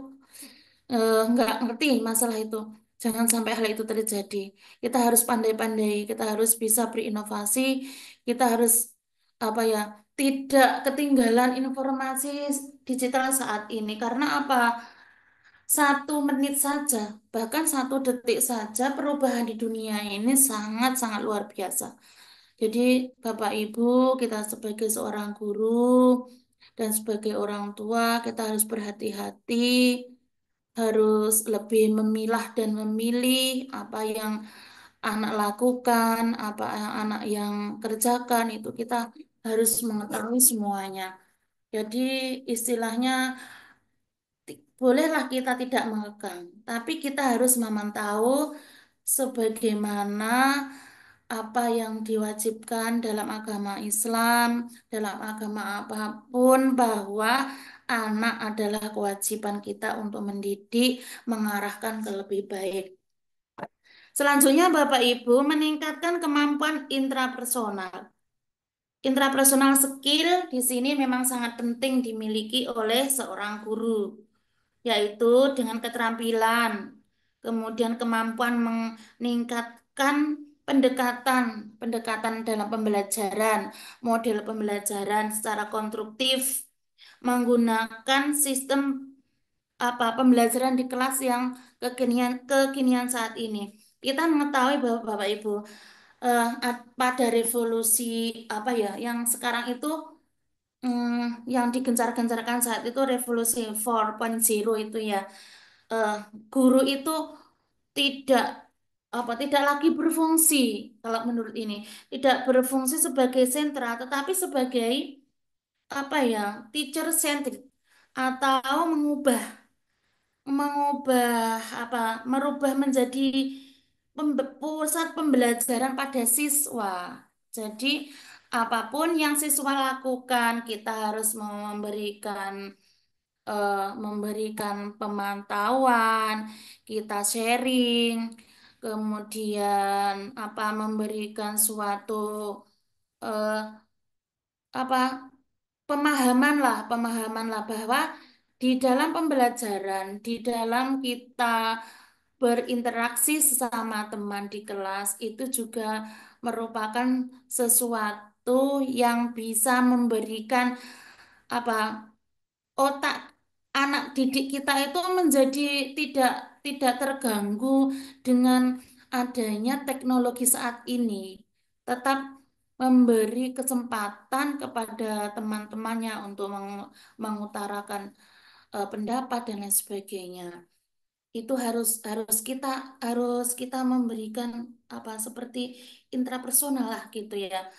nggak ngerti masalah itu. Jangan sampai hal itu terjadi. Kita harus pandai-pandai, kita harus bisa berinovasi, kita harus apa ya, tidak ketinggalan informasi digital saat ini. Karena apa? 1 menit saja, bahkan 1 detik saja perubahan di dunia ini sangat-sangat luar biasa. Jadi Bapak Ibu, kita sebagai seorang guru dan sebagai orang tua, kita harus berhati-hati harus lebih memilah dan memilih apa yang anak lakukan, apa yang anak yang kerjakan, itu kita harus mengetahui semuanya. Jadi istilahnya bolehlah kita tidak mengekang, tapi kita harus memantau sebagaimana apa yang diwajibkan dalam agama Islam, dalam agama apapun, bahwa anak adalah kewajiban kita untuk mendidik, mengarahkan ke lebih baik. Selanjutnya, Bapak Ibu, meningkatkan kemampuan intrapersonal. Intrapersonal skill di sini memang sangat penting dimiliki oleh seorang guru, yaitu dengan keterampilan, kemudian kemampuan meningkatkan pendekatan pendekatan dalam pembelajaran, model pembelajaran secara konstruktif, menggunakan sistem pembelajaran di kelas yang kekinian saat ini. Kita mengetahui bahwa Bapak Ibu, pada revolusi apa ya yang sekarang itu, yang digencar-gencarkan saat itu revolusi 4.0 itu ya, eh, guru itu tidak tidak lagi berfungsi, kalau menurut ini tidak berfungsi sebagai sentra tetapi sebagai teacher centric, atau mengubah mengubah merubah menjadi pusat pembelajaran pada siswa. Jadi apapun yang siswa lakukan kita harus memberikan pemantauan, kita sharing, kemudian memberikan suatu eh, apa pemahaman lah bahwa di dalam pembelajaran, di dalam kita berinteraksi sesama teman di kelas itu juga merupakan sesuatu yang bisa memberikan apa otak anak didik kita itu menjadi tidak tidak terganggu dengan adanya teknologi saat ini. Tetap memberi kesempatan kepada teman-temannya untuk mengutarakan pendapat dan lain sebagainya. Itu harus kita memberikan seperti intrapersonal lah gitu ya.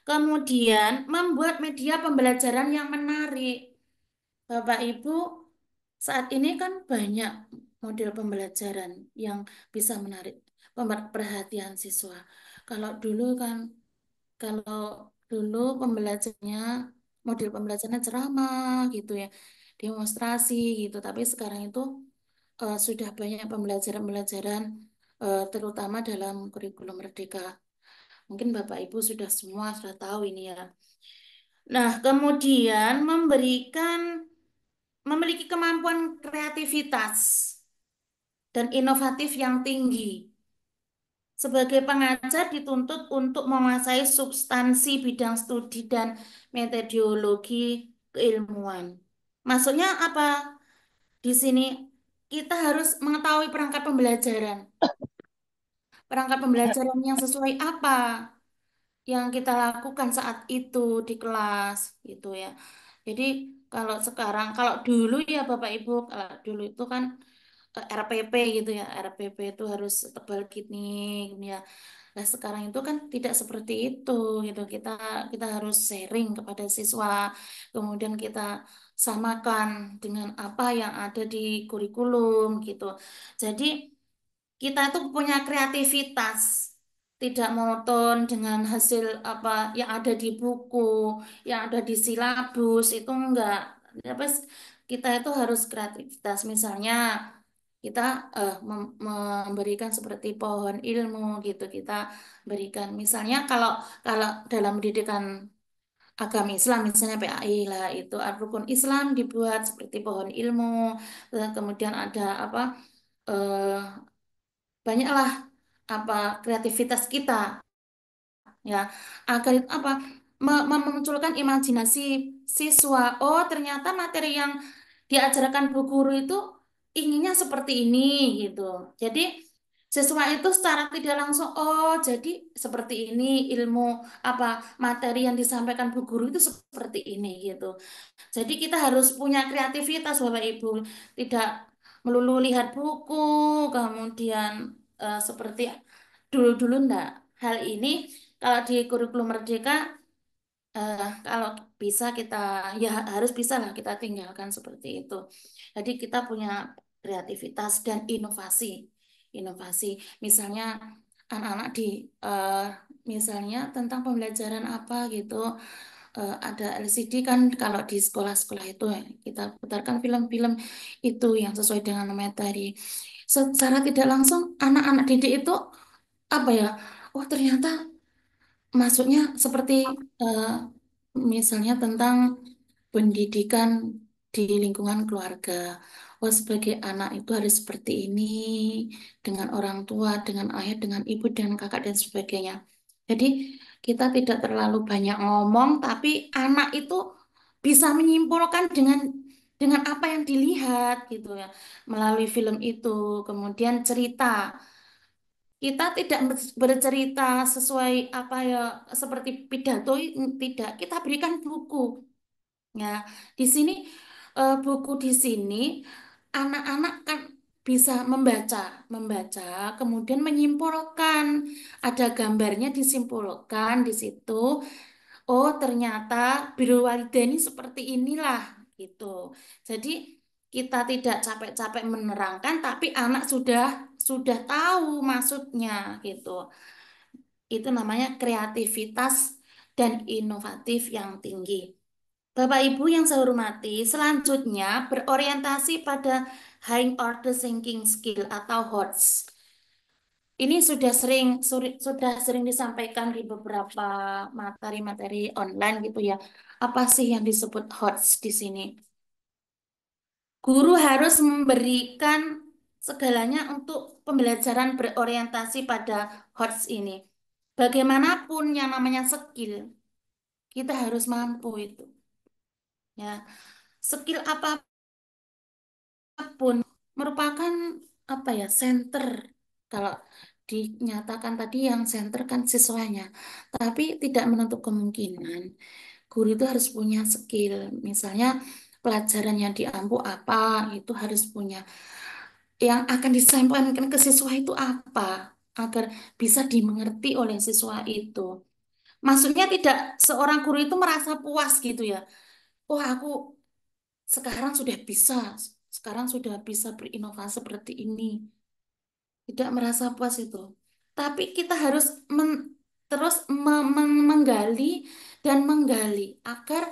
Kemudian membuat media pembelajaran yang menarik. Bapak Ibu, saat ini kan banyak model pembelajaran yang bisa menarik perhatian siswa. Kalau dulu kan, kalau dulu pembelajarannya, model pembelajarannya ceramah gitu ya, demonstrasi gitu. Tapi sekarang itu sudah banyak pembelajaran-pembelajaran, terutama dalam kurikulum Merdeka. Mungkin Bapak Ibu sudah tahu ini ya. Nah, kemudian memiliki kemampuan kreativitas dan inovatif yang tinggi. Sebagai pengajar dituntut untuk menguasai substansi bidang studi dan metodologi keilmuan. Maksudnya apa? Di sini kita harus mengetahui perangkat pembelajaran. Perangkat pembelajaran yang sesuai apa yang kita lakukan saat itu di kelas gitu ya. Jadi kalau dulu ya Bapak Ibu, kalau dulu itu kan RPP gitu ya, RPP itu harus tebal gini, gini ya. Nah sekarang itu kan tidak seperti itu gitu. Kita harus sharing kepada siswa, kemudian kita samakan dengan apa yang ada di kurikulum gitu. Jadi kita itu punya kreativitas, tidak monoton dengan hasil apa yang ada di buku, yang ada di silabus itu enggak. Apa, kita itu harus kreativitas. Misalnya kita memberikan seperti pohon ilmu gitu. Kita berikan misalnya kalau kalau dalam pendidikan agama Islam misalnya PAI lah itu rukun Islam dibuat seperti pohon ilmu. Kemudian ada eh, banyaklah kreativitas kita ya, agar itu memunculkan imajinasi siswa. Oh ternyata materi yang diajarkan bu guru itu inginnya seperti ini gitu. Jadi siswa itu secara tidak langsung, oh jadi seperti ini ilmu apa materi yang disampaikan bu guru itu seperti ini gitu. Jadi kita harus punya kreativitas Bapak Ibu, tidak melulu lihat buku, kemudian seperti dulu-dulu enggak. Hal ini kalau di kurikulum Merdeka, kalau bisa kita ya harus bisa lah kita tinggalkan seperti itu. Jadi kita punya kreativitas dan inovasi. Inovasi, misalnya anak-anak eh, misalnya tentang pembelajaran apa gitu, ada LCD kan kalau di sekolah-sekolah itu ya, kita putarkan film-film itu yang sesuai dengan materi. Secara tidak langsung anak-anak didik itu apa ya? Oh ternyata masuknya seperti eh, misalnya tentang pendidikan di lingkungan keluarga. oh sebagai anak itu harus seperti ini, dengan orang tua, dengan ayah, dengan ibu, dan kakak, dan sebagainya. Jadi kita tidak terlalu banyak ngomong, tapi anak itu bisa menyimpulkan dengan apa yang dilihat gitu ya, melalui film itu, kemudian cerita. Kita tidak bercerita sesuai apa ya, seperti pidato, tidak. Kita berikan buku. Ya, di sini buku di sini anak-anak kan bisa membaca, kemudian menyimpulkan. Ada gambarnya disimpulkan di situ. Oh, ternyata birrul walidaini seperti inilah gitu. Jadi kita tidak capek-capek menerangkan, tapi anak sudah tahu maksudnya gitu. Itu namanya kreativitas dan inovatif yang tinggi. Bapak Ibu yang saya hormati, selanjutnya berorientasi pada High Order Thinking Skill atau HOTS. Ini sudah sering disampaikan di beberapa materi-materi online gitu ya. Apa sih yang disebut HOTS di sini? Guru harus memberikan segalanya untuk pembelajaran berorientasi pada HOTS ini. Bagaimanapun yang namanya skill, kita harus mampu itu. Ya, skill apapun merupakan apa ya, center. Kalau dinyatakan tadi yang center kan siswanya, tapi tidak menutup kemungkinan guru itu harus punya skill. Misalnya pelajaran yang diampu apa, itu harus punya. Yang akan disampaikan ke siswa itu apa, agar bisa dimengerti oleh siswa itu. Maksudnya tidak seorang guru itu merasa puas gitu ya. Oh, aku sekarang sudah bisa, sekarang sudah bisa berinovasi seperti ini. Tidak merasa puas itu. Tapi kita harus terus menggali dan menggali agar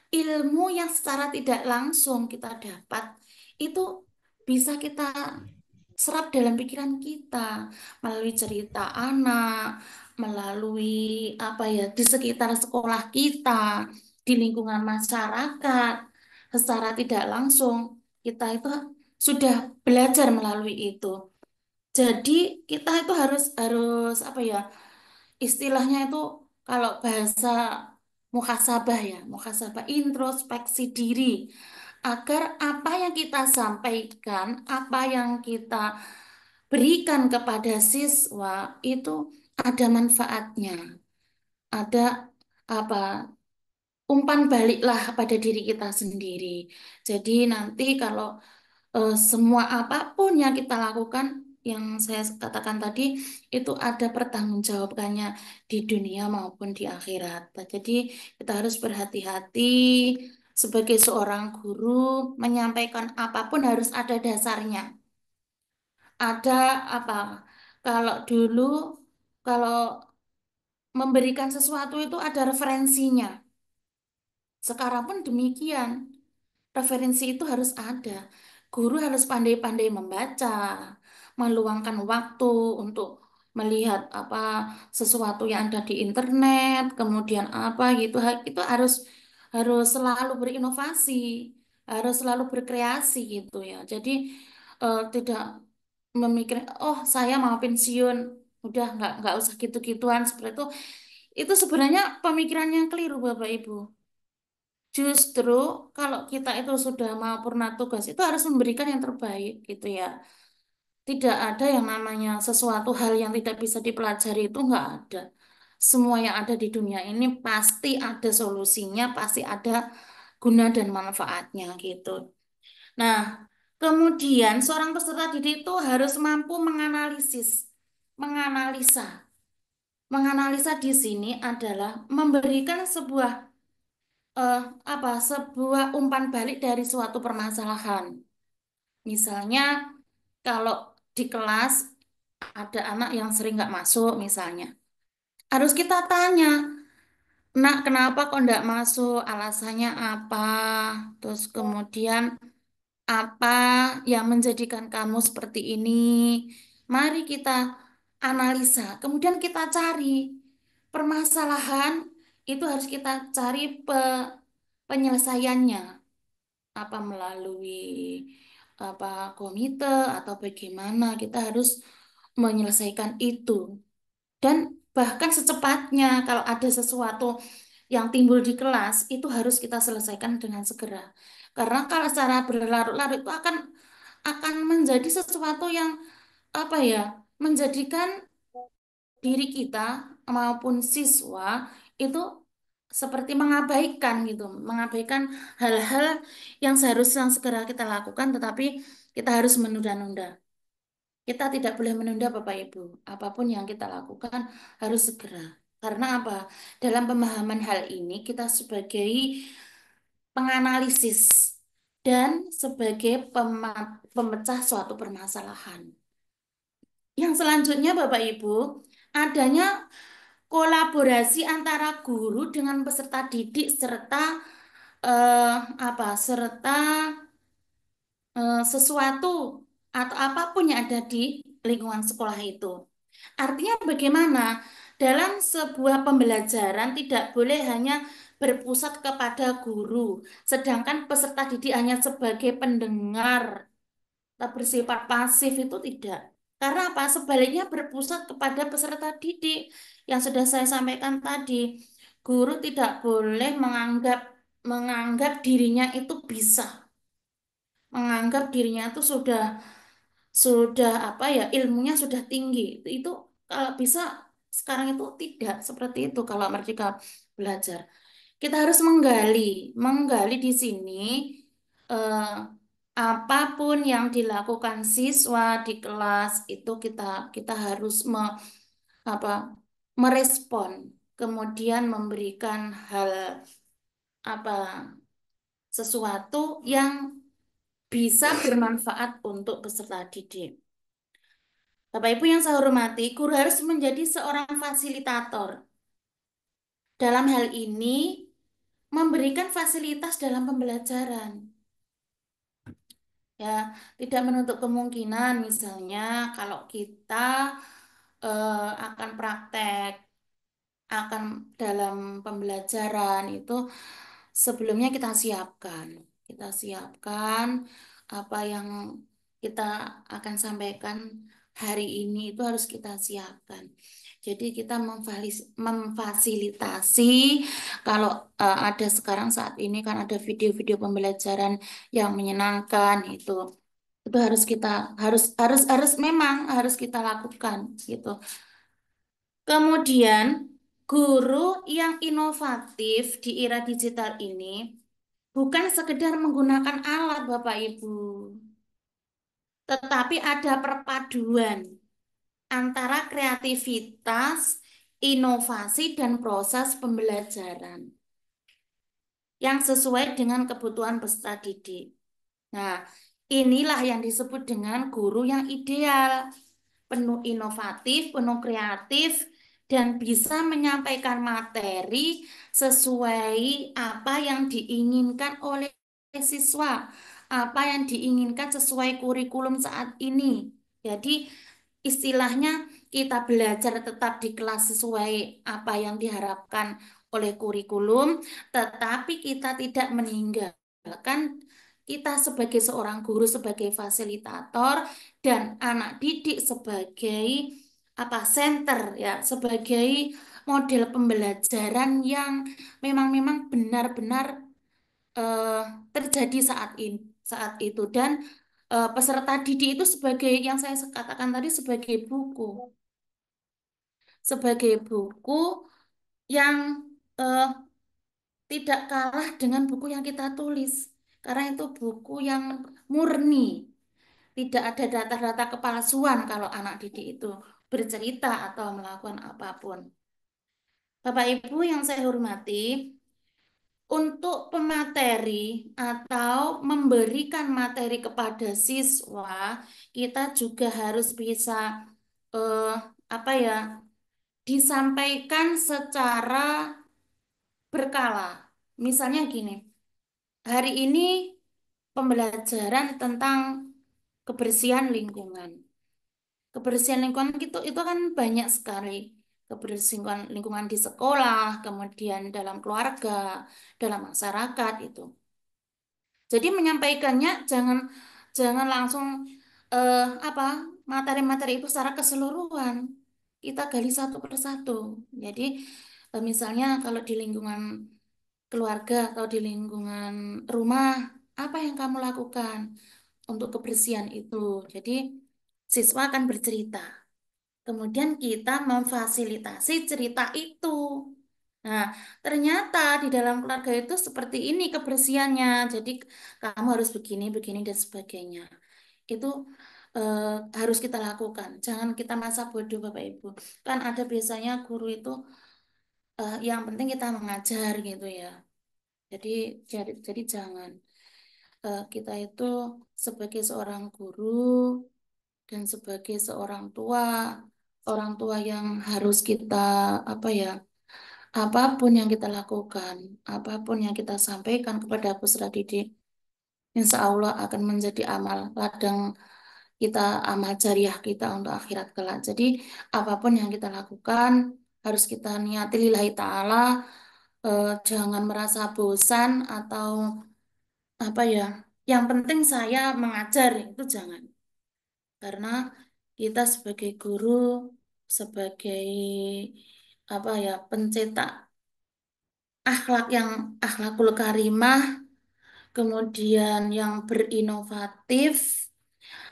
ilmu yang secara tidak langsung kita dapat itu bisa kita serap dalam pikiran kita melalui cerita anak, melalui apa ya, di sekitar sekolah kita, di lingkungan masyarakat, secara tidak langsung kita itu sudah belajar melalui itu. Jadi kita itu harus harus apa ya, istilahnya itu kalau bahasa muhasabah ya, muhasabah introspeksi diri agar apa yang kita sampaikan, apa yang kita berikan kepada siswa itu ada manfaatnya, ada apa, umpan baliklah pada diri kita sendiri. Jadi nanti kalau semua apapun yang kita lakukan, yang saya katakan tadi, itu ada pertanggungjawabannya di dunia maupun di akhirat. Nah, jadi kita harus berhati-hati sebagai seorang guru, menyampaikan apapun harus ada dasarnya. Ada apa? Kalau dulu, kalau memberikan sesuatu itu ada referensinya. Sekarang pun demikian. Referensi itu harus ada. Guru harus pandai-pandai membaca, meluangkan waktu untuk melihat apa sesuatu yang ada di internet, kemudian apa gitu. Itu harus harus selalu berinovasi, harus selalu berkreasi gitu ya. Jadi tidak memikir, oh saya mau pensiun, udah nggak usah gitu-gituan seperti itu. Itu sebenarnya pemikiran yang keliru, Bapak Ibu. Justru kalau kita itu sudah mau purna tugas itu harus memberikan yang terbaik gitu ya. Tidak ada yang namanya sesuatu hal yang tidak bisa dipelajari, itu nggak ada. Semua yang ada di dunia ini pasti ada solusinya, pasti ada guna dan manfaatnya gitu. Nah, kemudian seorang peserta didik itu harus mampu menganalisis, menganalisa. Menganalisa di sini adalah memberikan sebuah eh, sebuah umpan balik dari suatu permasalahan. Misalnya kalau di kelas ada anak yang sering nggak masuk misalnya, harus kita tanya, nak kenapa kok nggak masuk? Alasannya apa? Terus kemudian apa yang menjadikan kamu seperti ini? Mari kita analisa, kemudian kita cari permasalahan itu, harus kita cari penyelesaiannya, apa melalui apa komite atau bagaimana, kita harus menyelesaikan itu. Dan bahkan secepatnya kalau ada sesuatu yang timbul di kelas itu harus kita selesaikan dengan segera. Karena kalau secara berlarut-larut itu akan menjadi sesuatu yang apa ya, menjadikan diri kita maupun siswa itu seperti mengabaikan gitu, mengabaikan hal-hal yang seharusnya segera kita lakukan, tetapi kita harus menunda-nunda. Kita tidak boleh menunda Bapak Ibu. Apapun yang kita lakukan harus segera. Karena apa? Dalam pemahaman hal ini kita sebagai penganalisis dan sebagai pemecah suatu permasalahan. Yang selanjutnya Bapak Ibu, adanya kolaborasi antara guru dengan peserta didik serta eh, serta sesuatu atau apapun yang ada di lingkungan sekolah itu. Artinya bagaimana? Dalam sebuah pembelajaran tidak boleh hanya berpusat kepada guru, sedangkan peserta didik hanya sebagai pendengar, tak bersifat pasif itu tidak. Karena apa? Sebaliknya berpusat kepada peserta didik yang sudah saya sampaikan tadi. Guru tidak boleh menganggap dirinya itu bisa, menganggap dirinya itu sudah apa ya, ilmunya sudah tinggi. Itu kalau bisa sekarang itu tidak seperti itu kalau mereka belajar. Kita harus menggali di sini eh, apapun yang dilakukan siswa di kelas itu kita harus apa merespon, kemudian memberikan hal apa sesuatu yang bisa bermanfaat untuk peserta didik. Bapak Ibu yang saya hormati, guru harus menjadi seorang fasilitator. Dalam hal ini, memberikan fasilitas dalam pembelajaran. Ya, tidak menutup kemungkinan misalnya kalau kita akan praktek, akan dalam pembelajaran itu sebelumnya kita siapkan. Kita siapkan apa yang kita akan sampaikan hari ini itu harus kita siapkan. Jadi kita memfasilitasi kalau ada sekarang saat ini kan ada video-video pembelajaran yang menyenangkan itu harus kita harus memang harus kita lakukan gitu. Kemudian guru yang inovatif di era digital ini bukan sekedar menggunakan alat Bapak Ibu, tetapi ada perpaduan antara kreativitas, inovasi, dan proses pembelajaran yang sesuai dengan kebutuhan peserta didik. Nah, inilah yang disebut dengan guru yang ideal, penuh inovatif, penuh kreatif, dan bisa menyampaikan materi sesuai apa yang diinginkan oleh siswa, apa yang diinginkan sesuai kurikulum saat ini. Jadi, istilahnya kita belajar tetap di kelas sesuai apa yang diharapkan oleh kurikulum, tetapi kita tidak meninggalkan kita sebagai seorang guru, sebagai fasilitator, dan anak didik sebagai center ya, sebagai model pembelajaran yang memang benar-benar eh, terjadi saat itu dan peserta didik itu sebagai yang saya katakan tadi sebagai buku yang eh, tidak kalah dengan buku yang kita tulis karena itu buku yang murni, tidak ada data-data kepalsuan kalau anak didik itu bercerita atau melakukan apapun. Bapak Ibu yang saya hormati, untuk pemateri atau memberikan materi kepada siswa, kita juga harus bisa eh, apa ya, disampaikan secara berkala. Misalnya gini, hari ini pembelajaran tentang kebersihan lingkungan. Kebersihan lingkungan itu kan banyak sekali. Kebersihan lingkungan di sekolah, kemudian dalam keluarga, dalam masyarakat itu. Jadi menyampaikannya jangan Jangan langsung apa materi-materi itu secara keseluruhan. Kita gali satu persatu. Jadi misalnya kalau di lingkungan keluarga atau di lingkungan rumah, apa yang kamu lakukan untuk kebersihan itu? Jadi siswa akan bercerita. Kemudian kita memfasilitasi cerita itu. Nah, ternyata di dalam keluarga itu seperti ini kebersihannya. Jadi kamu harus begini, begini dan sebagainya. Itu eh, harus kita lakukan. Jangan kita masa bodoh Bapak Ibu. Kan ada biasanya guru itu yang penting kita mengajar gitu ya. Jadi jadi jangan. Kita itu sebagai seorang guru dan sebagai seorang tua, orang tua yang harus kita apa ya, apapun yang kita lakukan, apapun yang kita sampaikan kepada peserta didik, insya Allah akan menjadi amal ladang kita, amal jariah kita untuk akhirat kelak. Jadi apapun yang kita lakukan harus kita niati lillahi ta'ala, jangan merasa bosan atau apa ya, yang penting saya mengajar, itu jangan. Karena kita sebagai guru, sebagai apa ya, pencetak akhlak yang akhlakul karimah, kemudian yang berinovatif,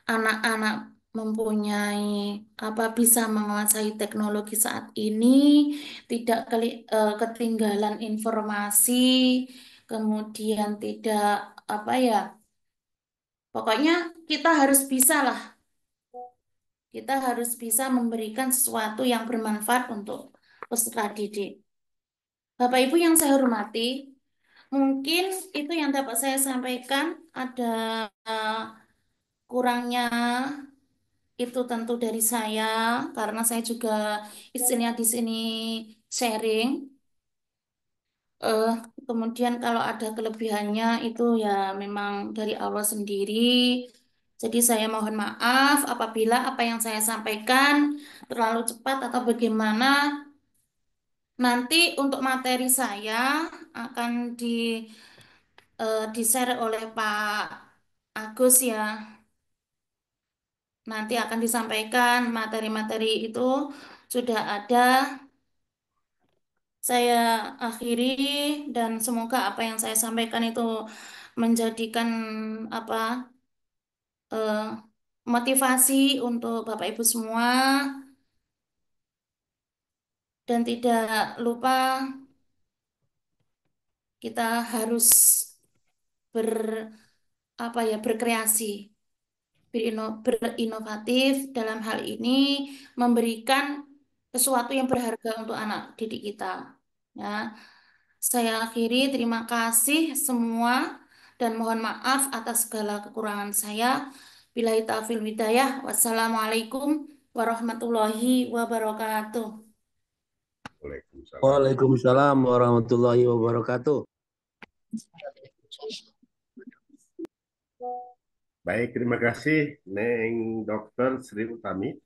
anak-anak mempunyai apa bisa menguasai teknologi saat ini, tidak ketinggalan informasi, kemudian tidak apa ya, pokoknya kita harus bisa lah, kita harus bisa memberikan sesuatu yang bermanfaat untuk peserta didik. Bapak Ibu yang saya hormati, mungkin itu yang dapat saya sampaikan. Ada eh, kurangnya itu tentu dari saya, karena saya juga istilahnya di sini sharing. Eh, Kemudian kalau ada kelebihannya itu ya memang dari Allah sendiri. Jadi saya mohon maaf apabila apa yang saya sampaikan terlalu cepat atau bagaimana. Nanti untuk materi saya akan di-share oleh Pak Agus ya. Nanti akan disampaikan materi-materi itu sudah ada. Saya akhiri dan semoga apa yang saya sampaikan itu menjadikan apa eh, motivasi untuk Bapak Ibu semua dan tidak lupa kita harus ber apa ya berkreasi, berinovatif dalam hal ini memberikan sesuatu yang berharga untuk anak didik kita. Ya, saya akhiri, terima kasih semua dan mohon maaf atas segala kekurangan saya. Billahi taufiq hidayah. Wassalamualaikum warahmatullahi wabarakatuh. Waalaikumsalam. Waalaikumsalam warahmatullahi wabarakatuh. Baik, terima kasih Neng Dokter Sri Utami.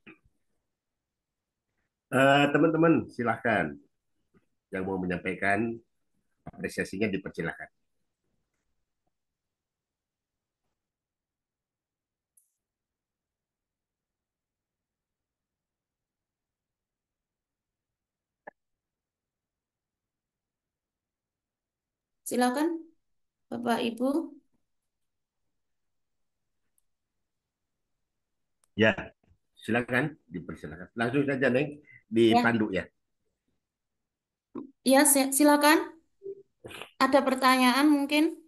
Teman-teman, silakan yang mau menyampaikan apresiasinya dipersilakan. Silakan Bapak Ibu. Ya, silakan dipersilakan. Langsung saja Neng, Ya, dipandu ya. ya silakan. Ada pertanyaan mungkin?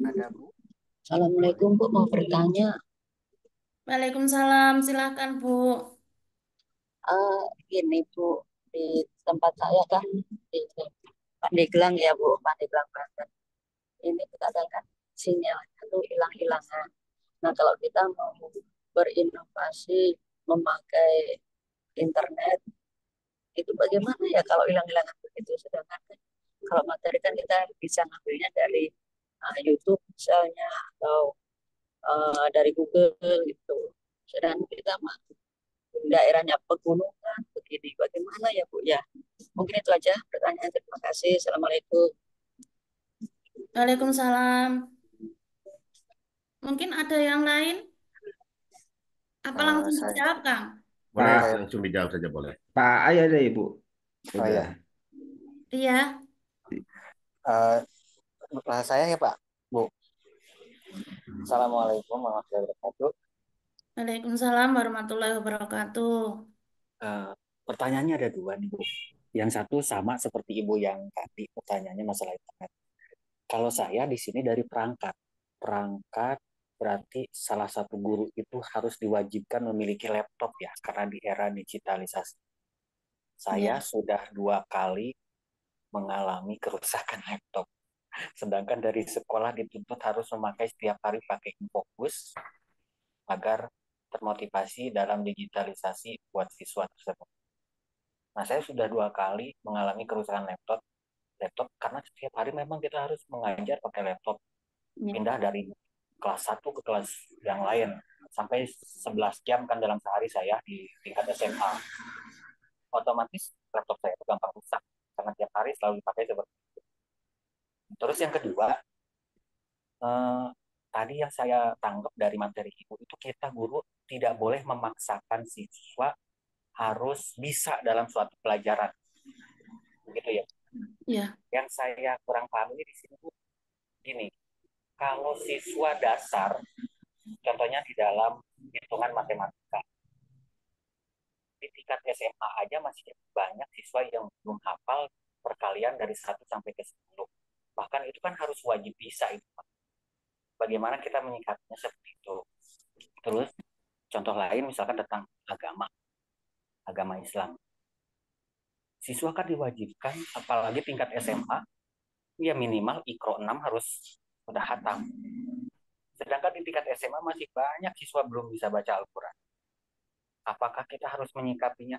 Ada Bu. Assalamualaikum Bu, mau bertanya. Waalaikumsalam, silakan Bu. Gini Bu, di tempat saya kan di Pandeglang ya Bu, Pandeglang Banten. Ini kadang kan sinyalnya tuh hilang-hilangan. Nah kalau kita mau berinovasi memakai internet, itu bagaimana ya kalau hilang-hilangan begitu? Sedangkan kan kalau materi kan kita bisa ngambilnya dari YouTube misalnya atau dari Google gitu. Sedangkan kita mah daerahnya pegunungan begini, bagaimana ya Bu ya? Mungkin itu aja pertanyaan. Terima kasih. Assalamualaikum. Waalaikumsalam. Mungkin ada yang lain? Apa langsung Saya, dijawab, Kang? Boleh saya, langsung dijawab saja boleh. Pak Ayah ada Ibu. oh Udah. ya, Iya. saya ya Pak, Bu. Assalamualaikum warahmatullahi wabarakatuh. Waalaikumsalam warahmatullahi wabarakatuh. Eh, Pertanyaannya ada dua nih Bu. Yang satu sama seperti Ibu yang tadi pertanyaannya masalah internet. Kalau saya di sini dari perangkat, perangkat berarti salah satu guru itu harus diwajibkan memiliki laptop ya, karena di era digitalisasi. Saya Ya, sudah 2 kali mengalami kerusakan laptop. Sedangkan dari sekolah dituntut harus memakai setiap hari pakai Infocus agar termotivasi dalam digitalisasi buat siswa tersebut. Nah, saya sudah 2 kali mengalami kerusakan laptop karena setiap hari memang kita harus mengajar pakai laptop, ya, pindah dari kelas satu ke kelas yang lain sampai 11 jam kan dalam sehari saya di tingkat SMA. Otomatis laptop saya itu gampang rusak karena tiap hari selalu dipakai seperti itu. Terus yang kedua, eh, tadi yang saya tangkap dari materi ibu itu kita guru tidak boleh memaksakan siswa harus bisa dalam suatu pelajaran, begitu ya. ya, Yang saya kurang pahami di sini Bu, gini, kalau siswa dasar, contohnya di dalam hitungan matematika, di tingkat SMA aja masih banyak siswa yang belum hafal perkalian dari 1 sampai ke 10. Bahkan itu kan harus wajib bisa itu. Bagaimana kita menyikapinya seperti itu. Terus contoh lain misalkan tentang agama, agama Islam. Siswa kan diwajibkan, apalagi tingkat SMA, ya minimal Iqra 6 harus sudah hatam. Sedangkan di tingkat SMA masih banyak siswa belum bisa baca Al-Quran. Apakah kita harus menyikapinya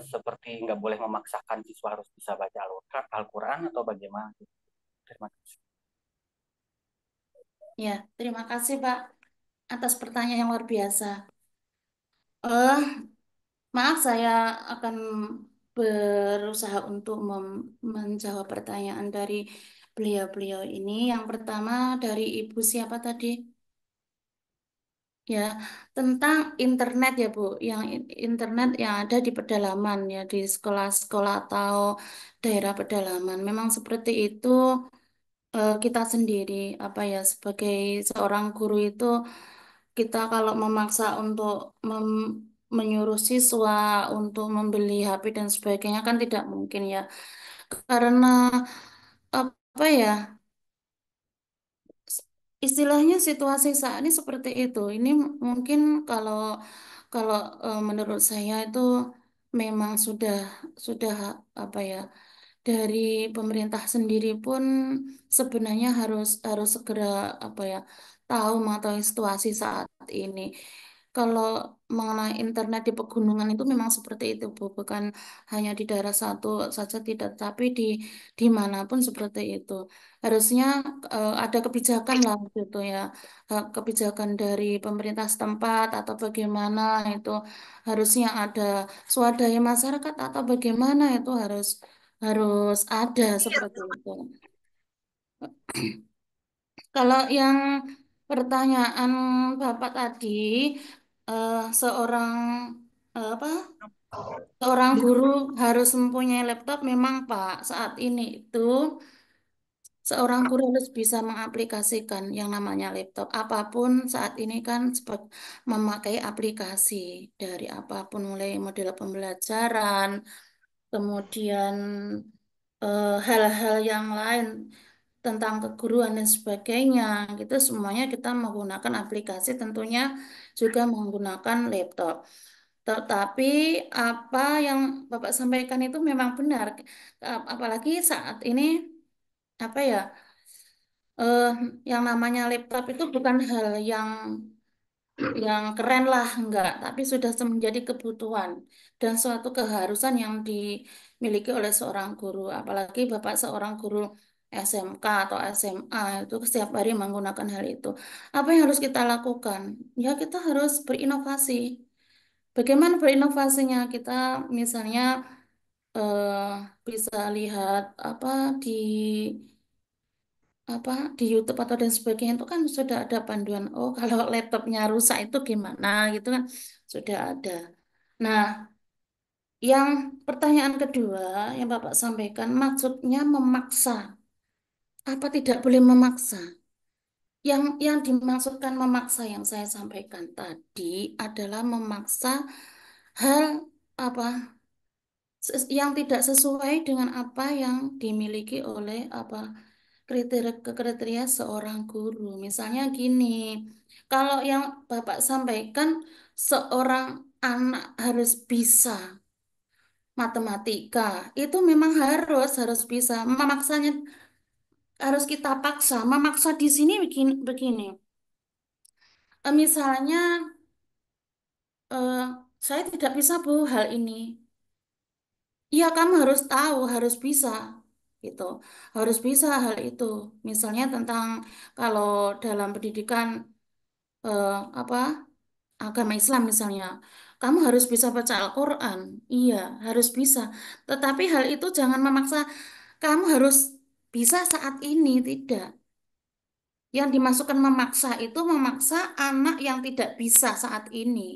seperti nggak boleh memaksakan siswa harus bisa baca Al-Quran atau bagaimana? Terima kasih. ya. Terima kasih, Pak, atas pertanyaan yang luar biasa. Eh, Maaf, saya akan berusaha untuk menjawab pertanyaan dari beliau-beliau ini. Yang pertama dari Ibu siapa tadi? Ya, tentang internet ya Bu, yang internet yang ada di pedalaman ya, di sekolah-sekolah atau daerah pedalaman. Memang seperti itu, kita sendiri, apa ya, sebagai seorang guru itu, kita kalau memaksa untuk menyuruh siswa untuk membeli HP dan sebagainya kan tidak mungkin ya. Karena apa ya, istilahnya situasi saat ini seperti itu. Ini mungkin kalau kalau menurut saya itu memang sudah apa ya, dari pemerintah sendiri pun sebenarnya harus harus segera apa ya, tahu mengetahui situasi saat ini. Kalau mengenai internet di pegunungan itu memang seperti itu, Bu. Bukan hanya di daerah satu saja tidak, tapi dimanapun seperti itu. Harusnya ada kebijakan lah gitu ya. Kebijakan dari pemerintah setempat atau bagaimana itu harusnya ada swadaya masyarakat atau bagaimana itu harus harus ada seperti itu. Kalau yang pertanyaan Bapak tadi, seorang apa? Seorang guru harus mempunyai laptop. Memang Pak, saat ini itu seorang guru harus bisa mengaplikasikan yang namanya laptop. Apapun saat ini kan memakai aplikasi dari apapun, mulai model pembelajaran, kemudian hal-hal yang lain tentang keguruan dan sebagainya, gitu semuanya kita menggunakan aplikasi, tentunya juga menggunakan laptop. Tetapi apa yang Bapak sampaikan itu memang benar, apalagi saat ini apa ya, eh, yang namanya laptop itu bukan hal yang keren lah, enggak, tapi sudah menjadi kebutuhan dan suatu keharusan yang dimiliki oleh seorang guru, apalagi Bapak seorang guru SMK atau SMA itu setiap hari menggunakan hal itu. Apa yang harus kita lakukan? Ya, kita harus berinovasi. Bagaimana berinovasinya? Kita misalnya bisa lihat apa di apa di YouTube atau dan sebagainya itu kan sudah ada panduan. Oh, kalau laptopnya rusak itu gimana gitu kan sudah ada. Nah, yang pertanyaan kedua yang Bapak sampaikan maksudnya memaksa. Apa tidak boleh memaksa? Yang dimaksudkan memaksa yang saya sampaikan tadi adalah memaksa hal apa yang tidak sesuai dengan apa yang dimiliki oleh apa kriteria seorang guru. Misalnya gini, kalau yang Bapak sampaikan seorang anak harus bisa matematika, itu memang harus bisa. Memaksanya harus kita paksa. Memaksa di sini begini. Misalnya eh, saya tidak bisa Bu hal ini. Iya, kamu harus tahu, harus bisa gitu. Harus bisa hal itu. Misalnya tentang kalau dalam pendidikan eh, apa agama Islam misalnya, kamu harus bisa baca Al-Quran. Iya, harus bisa. Tetapi hal itu jangan memaksa kamu harus bisa saat ini, tidak. Yang dimasukkan memaksa itu memaksa anak yang tidak bisa saat ini.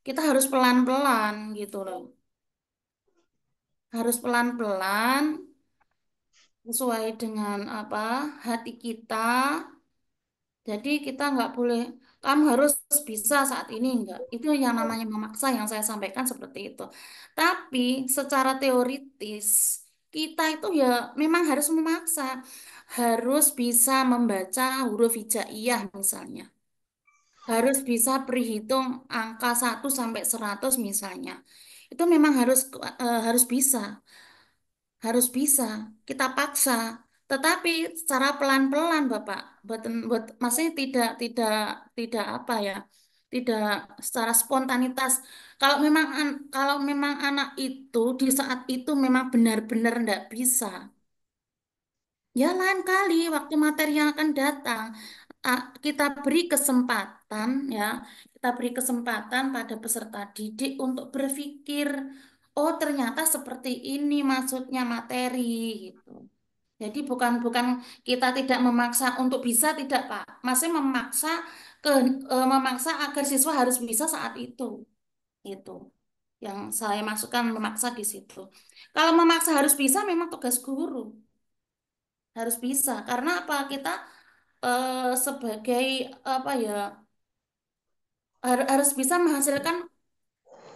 Kita harus pelan-pelan gitu loh. Harus pelan-pelan sesuai dengan apa hati kita. Jadi kita nggak boleh, kamu harus bisa saat ini enggak. Itu yang namanya memaksa yang saya sampaikan seperti itu. Tapi secara teoritis kita itu ya memang harus memaksa, harus bisa membaca huruf hijaiyah misalnya. Harus bisa berhitung angka 1 sampai 100 misalnya. Itu memang harus bisa, harus bisa. Kita paksa. Tetapi secara pelan-pelan, Bapak. Maksudnya tidak apa ya? Tidak secara spontanitas. Kalau memang anak itu di saat itu memang benar-benar tidak bisa. Ya lain kali waktu materi yang akan datang kita beri kesempatan ya, kita beri kesempatan pada peserta didik untuk berpikir, oh ternyata seperti ini maksudnya materi gitu. Jadi bukan bukan kita tidak memaksa untuk bisa tidak Pak, masih memaksa agar siswa harus bisa saat itu yang saya masukkan memaksa di situ. Kalau memaksa harus bisa memang tugas guru harus bisa karena apa kita sebagai apa ya harus bisa menghasilkan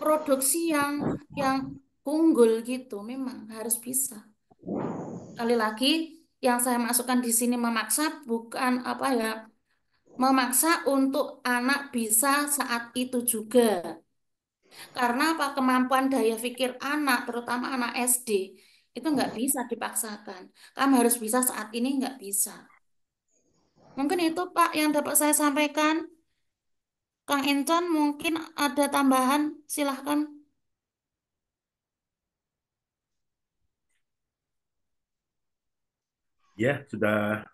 produksi yang unggul gitu memang harus bisa kali lagi yang saya masukkan di sini memaksa bukan apa ya memaksa untuk anak bisa saat itu juga karena apa kemampuan daya pikir anak terutama anak SD itu nggak bisa dipaksakan kamu harus bisa saat ini nggak bisa mungkin itu Pak yang dapat saya sampaikan. Kang Encon mungkin ada tambahan, silahkan. Ya, sudah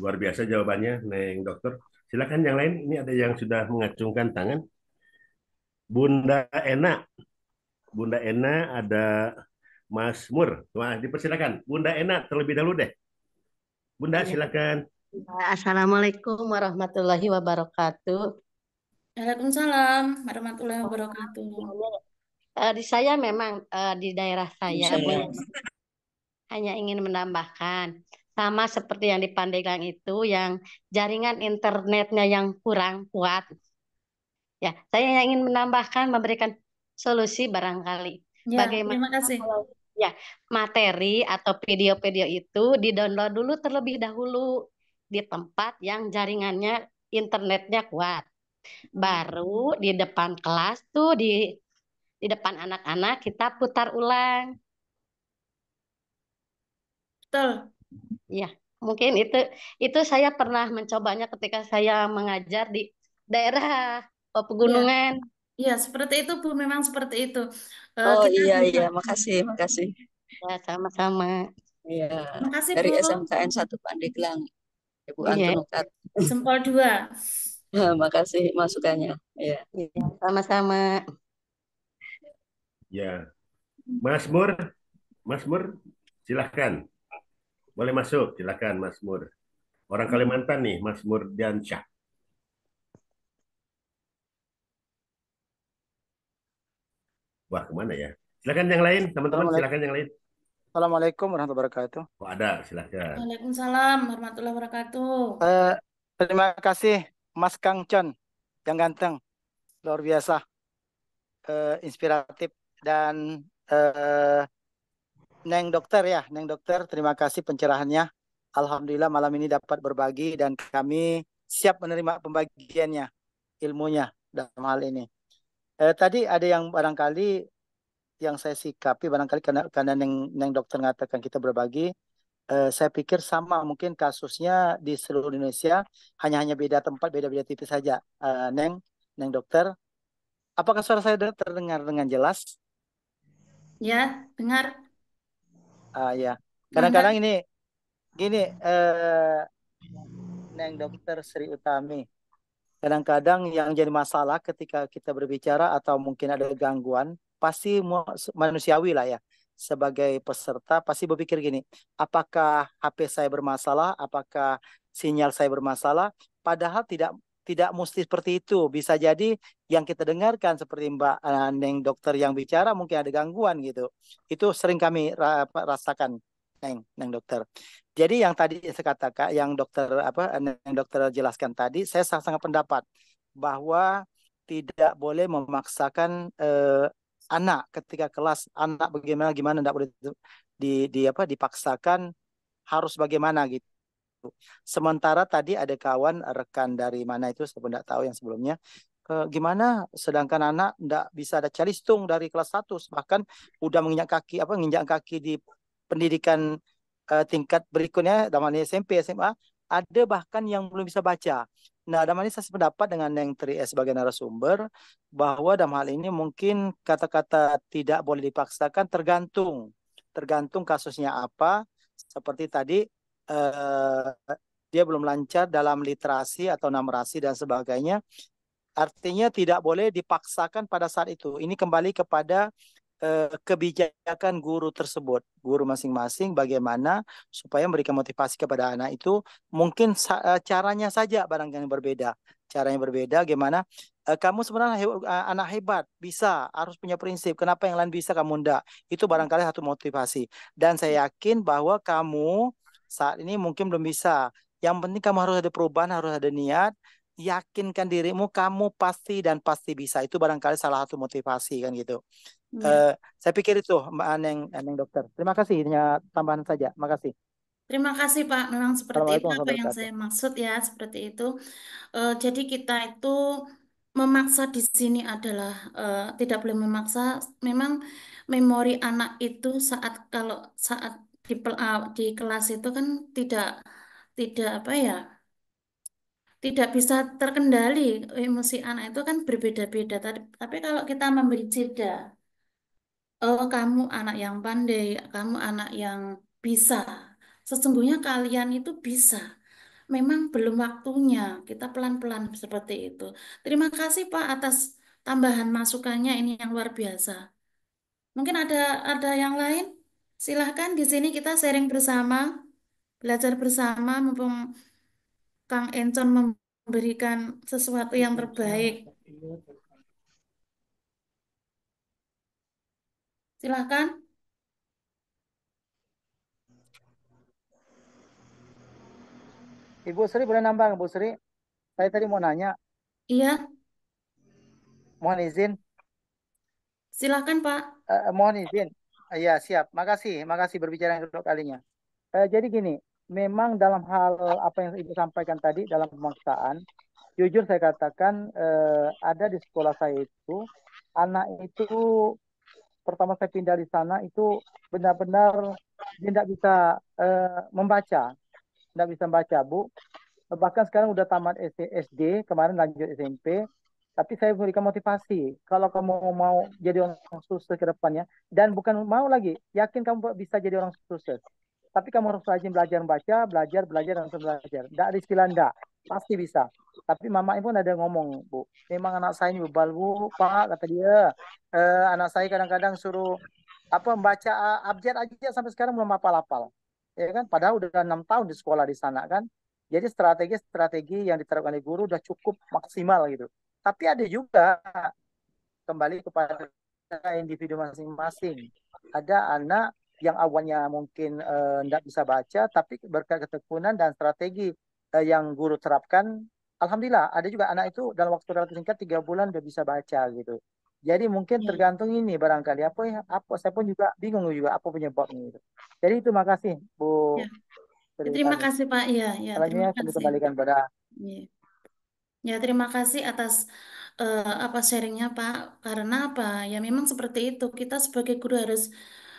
luar biasa jawabannya, Neng Dokter. Silakan yang lain. Ini ada yang sudah mengacungkan tangan. Bunda Ena, Bunda Ena ada Mas Mur. Wah, dipersilakan. Bunda Ena terlebih dahulu deh. Bunda, Ya. silakan. Assalamualaikum warahmatullahi wabarakatuh. Waalaikumsalam warahmatullahi wabarakatuh. Di saya memang di daerah saya Bu, Misalnya, hanya ingin menambahkan sama seperti yang di Pandeglang itu yang jaringan internetnya yang kurang kuat. Ya, saya ingin menambahkan memberikan solusi barangkali. Ya, Bagaimana terima kasih. kalau ya materi atau video-video itu di-download dulu terlebih dahulu di tempat yang jaringannya internetnya kuat. Baru di depan kelas tuh di depan anak-anak kita putar ulang. Betul. Ya, mungkin itu saya pernah mencobanya ketika saya mengajar di daerah Ya, pegunungan. ya seperti itu Bu, memang seperti itu. Oh Kita iya bisa. iya, makasih makasih. Ya, sama-sama. Iya, Terima kasih dari Bu. SMKN 1 Pandeglang, Ibu Iya, Antun Ukat. Jempol 2. Makasih masukannya. Iya. iya, sama-sama. Ya, Mas Mur, Mas Mur, silahkan. Boleh masuk, silakan Mas Mur. Orang Kalimantan nih, Mas Murdiansyah. Wah, kemana ya? Silakan yang lain, teman-teman, Assalamualaikum silakan yang lain. Assalamualaikum warahmatullahi wabarakatuh. Oh, ada, silakan. Waalaikumsalam warahmatullahi wabarakatuh. Eh, Terima kasih Mas Kang Chon yang ganteng, luar biasa, inspiratif dan eh, Neng Dokter ya, Neng Dokter, terima kasih pencerahannya. Alhamdulillah malam ini dapat berbagi dan kami siap menerima pembagiannya, ilmunya dalam hal ini. Tadi ada yang barangkali yang saya sikapi barangkali karena Neng Dokter mengatakan kita berbagi. Saya pikir sama mungkin kasusnya di seluruh Indonesia, hanya beda tempat, beda-beda tipis saja. Neng Dokter, apakah suara saya terdengar dengan jelas? Ya, dengar. Ya, Mangga. kadang-kadang ini gini, eh, Neng Dokter Sri Utami. Kadang-kadang yang jadi masalah ketika kita berbicara atau mungkin ada gangguan, pasti manusiawi lah ya. Sebagai peserta pasti berpikir gini, apakah HP saya bermasalah, apakah sinyal saya bermasalah? Padahal tidak mesti seperti itu. Bisa jadi yang kita dengarkan seperti Mbak Neng dokter yang bicara mungkin ada gangguan gitu. Itu sering kami rasakan, Neng dokter. Jadi yang tadi saya katakan, yang yang dokter jelaskan tadi, saya sangat pendapat bahwa tidak boleh memaksakan anak ketika kelas, anak bagaimana gimana tidak boleh dipaksakan harus bagaimana gitu. Sementara tadi ada kawan rekan dari mana itu saya tidak tahu yang sebelumnya, gimana sedangkan anak tidak bisa ada calistung dari kelas 1 bahkan udah menginjak kaki di pendidikan tingkat berikutnya dalam hal ini SMP SMA, ada bahkan yang belum bisa baca. Nah, dalam hal ini saya sependapat dengan yang 3S sebagai narasumber bahwa dalam hal ini mungkin kata-kata tidak boleh dipaksakan tergantung kasusnya apa. Seperti tadi eh, dia belum lancar dalam literasi atau numerasi dan sebagainya. Artinya tidak boleh dipaksakan pada saat itu. Ini kembali kepada kebijakan guru tersebut, guru masing-masing bagaimana supaya memberikan motivasi kepada anak itu. Mungkin caranya saja barangkali berbeda. Caranya berbeda, gimana? Kamu sebenarnya anak hebat, bisa, harus punya prinsip. Kenapa yang lain bisa, kamu enggak? Itu barangkali satu motivasi. Dan saya yakin bahwa kamu saat ini mungkin belum bisa. Yang penting kamu harus ada perubahan, harus ada niat. Yakinkan dirimu, kamu pasti dan pasti bisa. Itu barangkali salah satu motivasi kan gitu. Ya. Saya pikir itu Mbak Neng dokter. Terima kasih, hanya tambahan saja. Makasih. Terima kasih Pak. Memang seperti itu Assalamualaikum apa warahmatullahi yang wabarakatuh. saya maksud ya, seperti itu. Jadi kita itu memaksa di sini adalah tidak boleh memaksa. Memang memori anak itu kalau saat di kelas itu kan tidak tidak apa ya, tidak bisa terkendali. Emosi anak itu kan berbeda-beda. Tapi kalau kita memberi jeda, oh kamu anak yang pandai, kamu anak yang bisa. Sesungguhnya kalian itu bisa. Memang belum waktunya. Kita pelan-pelan seperti itu. Terima kasih Pak atas tambahan masukannya ini yang luar biasa. Mungkin ada yang lain? Silahkan di sini kita sharing bersama, belajar bersama, mumpung Kang Encon memberikan sesuatu yang terbaik. Silahkan. Ibu Sri boleh nambah, Ibu Sri? Saya tadi mau nanya, Iya, mohon izin. silahkan Pak. Mohon izin. Iya, siap. Makasih berbicara yang kedua kalinya. Jadi gini, memang dalam hal apa yang Ibu sampaikan tadi dalam pemaksaan, jujur saya katakan ada di sekolah saya itu, anak itu pertama saya pindah di sana itu benar-benar dia tidak bisa membaca, tidak bisa membaca, Bu. Bahkan sekarang udah tamat SD, kemarin lanjut SMP. Tapi saya berikan motivasi. Kalau kamu mau jadi orang sukses ke depannya, dan bukan mau lagi, yakin kamu bisa jadi orang sukses. Tapi kamu harus rajin belajar membaca, belajar dan terus belajar. Tidak ada istilah enggak, pasti bisa. Tapi mama pun ada ngomong, Bu, memang anak saya ini bebal, Bu, Pak, kata dia. Anak saya kadang-kadang suruh apa membaca abjad aja sampai sekarang belum hafal-hafal. ya kan? Padahal udah 6 tahun di sekolah di sana kan. Jadi strategi-strategi yang diterapkan oleh guru udah cukup maksimal gitu. Tapi ada juga kembali kepada individu masing-masing. Ada anak yang awalnya mungkin tidak bisa baca, tapi berkat ketekunan dan strategi yang guru terapkan, alhamdulillah ada juga anak itu dalam waktu relatif singkat 3 bulan udah bisa baca gitu. Jadi mungkin Ya, tergantung ini barangkali apa saya pun juga bingung juga apa penyebabnya itu. Jadi itu makasih Bu ya. Sri Terima Utami. kasih Pak. Ya, ya, terima Selanjutnya kami kasih. kembalikan pada Ya. Ya, terima kasih atas apa sharingnya Pak. Karena apa? Ya memang seperti itu. Kita sebagai guru harus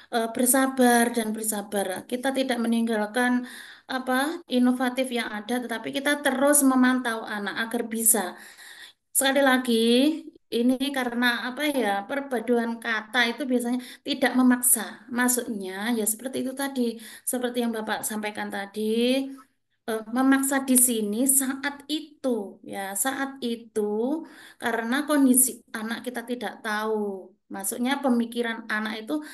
bersabar dan bersabar. Kita tidak meninggalkan apa inovatif yang ada, tetapi kita terus memantau anak agar bisa. Sekali lagi, ini karena apa ya, perpaduan kata itu biasanya tidak memaksa. Maksudnya ya seperti itu tadi, seperti yang Bapak sampaikan tadi, memaksa di sini saat itu, ya saat itu karena kondisi anak kita tidak tahu. Maksudnya pemikiran anak itu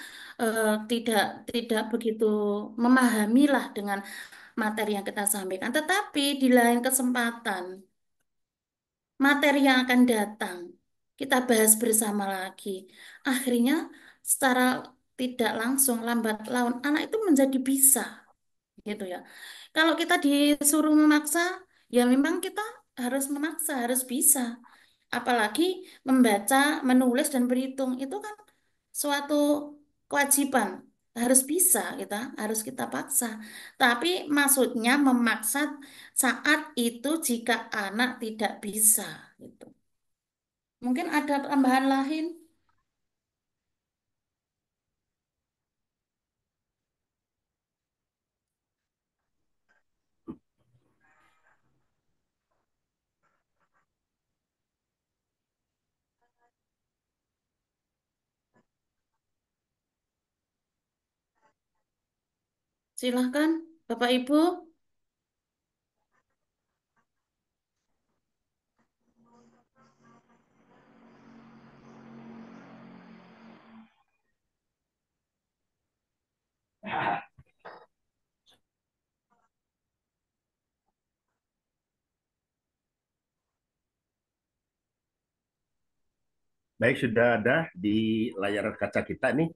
tidak tidak begitu memahami lah dengan materi yang kita sampaikan. Tetapi di lain kesempatan materi yang akan datang. Kita bahas bersama lagi. Akhirnya secara tidak langsung lambat laun anak itu menjadi bisa gitu ya. Kalau kita disuruh memaksa, ya memang kita harus memaksa, harus bisa. Apalagi membaca, menulis dan berhitung itu kan suatu kewajiban. Harus bisa kita, harus kita paksa. Tapi maksudnya memaksa saat itu jika anak tidak bisa gitu. Mungkin ada tambahan lain? Silahkan, Bapak Ibu. Baik, sudah ada di layar kaca kita nih.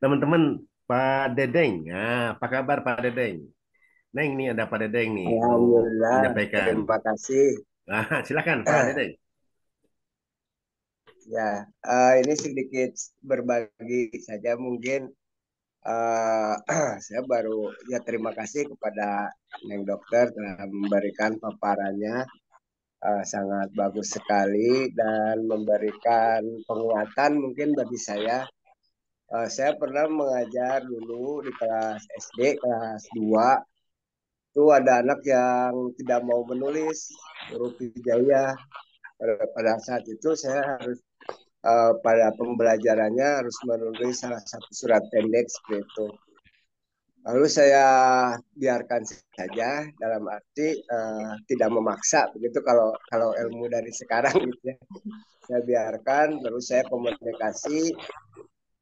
Teman-teman, Pak Dedeng. Nah, apa kabar Pak Dedeng? Neng, nih ada Pak Dedeng nih mau Alhamdulillah, menyampaikan. terima kasih. Nah, silakan Pak Dedeng. Ya, ini sedikit berbagi saja mungkin. eh, saya baru ya terima kasih kepada Neng Dokter telah memberikan paparannya. Sangat bagus sekali dan memberikan penguatan mungkin bagi saya. Saya pernah mengajar dulu di kelas SD, kelas 2. Itu ada anak yang tidak mau menulis huruf hijaiyah. Pada saat itu saya harus pada pembelajarannya harus menulis salah satu surat pendek seperti itu. Lalu saya biarkan saja dalam arti tidak memaksa begitu kalau kalau ilmu dari sekarang gitu ya. Saya biarkan terus saya komunikasi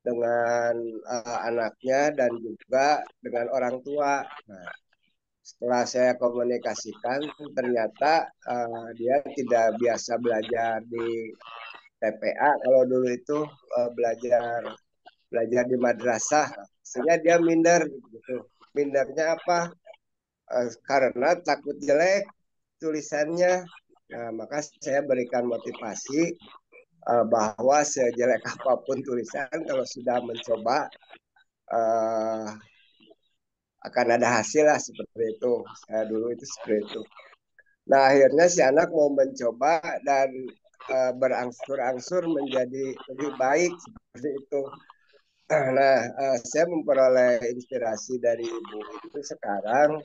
dengan anaknya dan juga dengan orang tua. Nah, setelah saya komunikasikan ternyata dia tidak biasa belajar di TPA kalau dulu itu belajar belajar di madrasah sehingga dia minder gitu. Mindernya apa? Karena takut jelek tulisannya. Nah, maka saya berikan motivasi bahwa sejelek apapun tulisan kalau sudah mencoba uh, akan ada hasil lah seperti itu. Saya dulu itu seperti itu. Nah, akhirnya si anak mau mencoba dan berangsur-angsur menjadi lebih baik seperti itu. Nah, saya memperoleh inspirasi dari ibu itu sekarang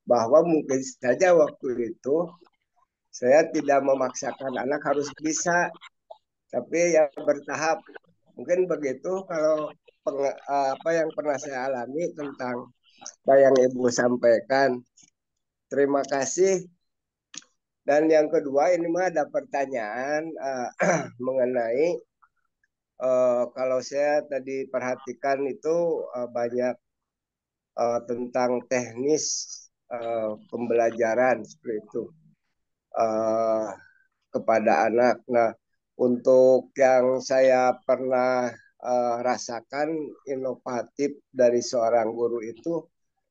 bahwa mungkin saja waktu itu saya tidak memaksakan anak harus bisa, tapi yang bertahap. Mungkin begitu kalau apa yang pernah saya alami tentang apa yang ibu sampaikan. Terima kasih. Dan yang kedua ini mah ada pertanyaan mengenai kalau saya tadi perhatikan itu banyak tentang teknis pembelajaran seperti itu eh, kepada anak. Nah, untuk yang saya pernah rasakan inovatif dari seorang guru itu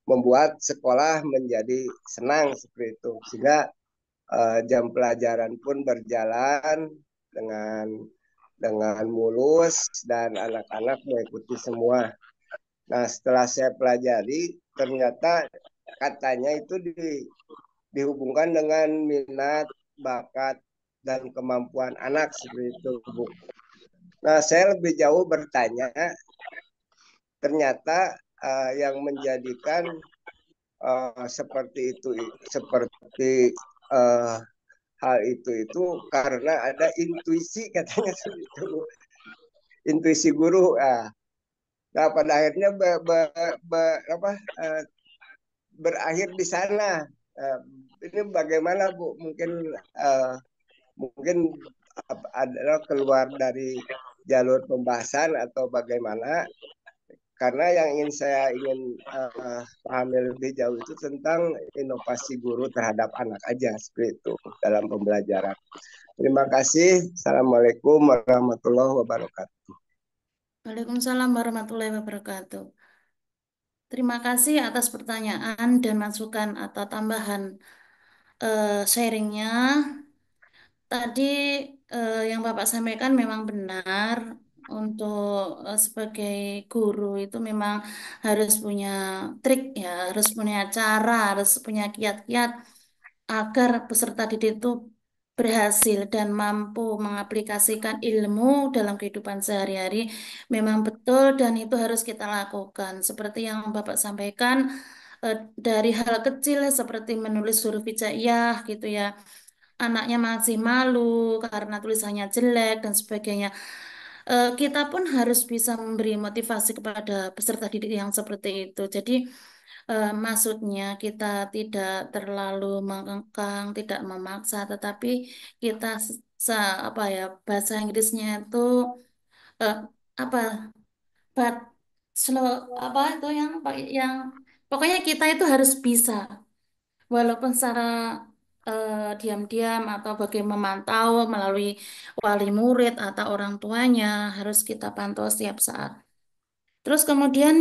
membuat sekolah menjadi senang seperti itu, sehingga jam pelajaran pun berjalan dengan mulus dan anak-anak mengikuti semua. Nah, setelah saya pelajari, ternyata katanya itu dihubungkan dengan minat, bakat, dan kemampuan anak seperti itu, Bu. Nah, saya lebih jauh bertanya, ternyata yang menjadikan seperti itu, seperti uh, hal itu karena ada intuisi katanya seperti itu, intuisi guru. Nah, pada akhirnya apa, berakhir di sana. Ini bagaimana, Bu? Mungkin adalah keluar dari jalur pembahasan atau bagaimana? Karena yang saya ingin pahami lebih jauh itu tentang inovasi guru terhadap anak aja seperti itu dalam pembelajaran. Terima kasih. Assalamualaikum warahmatullahi wabarakatuh. Waalaikumsalam warahmatullahi wabarakatuh. Terima kasih atas pertanyaan dan masukan atau tambahan sharingnya. Tadi yang Bapak sampaikan memang benar. Untuk sebagai guru itu memang harus punya trik ya, harus punya cara, harus punya kiat-kiat agar peserta didik itu berhasil dan mampu mengaplikasikan ilmu dalam kehidupan sehari-hari. Memang betul dan itu harus kita lakukan. Seperti yang Bapak sampaikan, dari hal kecil seperti menulis huruf hijaiyah gitu ya. Anaknya masih malu karena tulisannya jelek dan sebagainya. Kita pun harus bisa memberi motivasi kepada peserta didik yang seperti itu. Jadi maksudnya kita tidak terlalu mengekang, tidak memaksa, tetapi kita apa ya, bahasa Inggrisnya itu eh, apa but slow, apa itu yang pokoknya kita itu harus bisa walaupun secara diam-diam atau bagaimana memantau melalui wali murid atau orang tuanya harus kita pantau setiap saat. Terus kemudian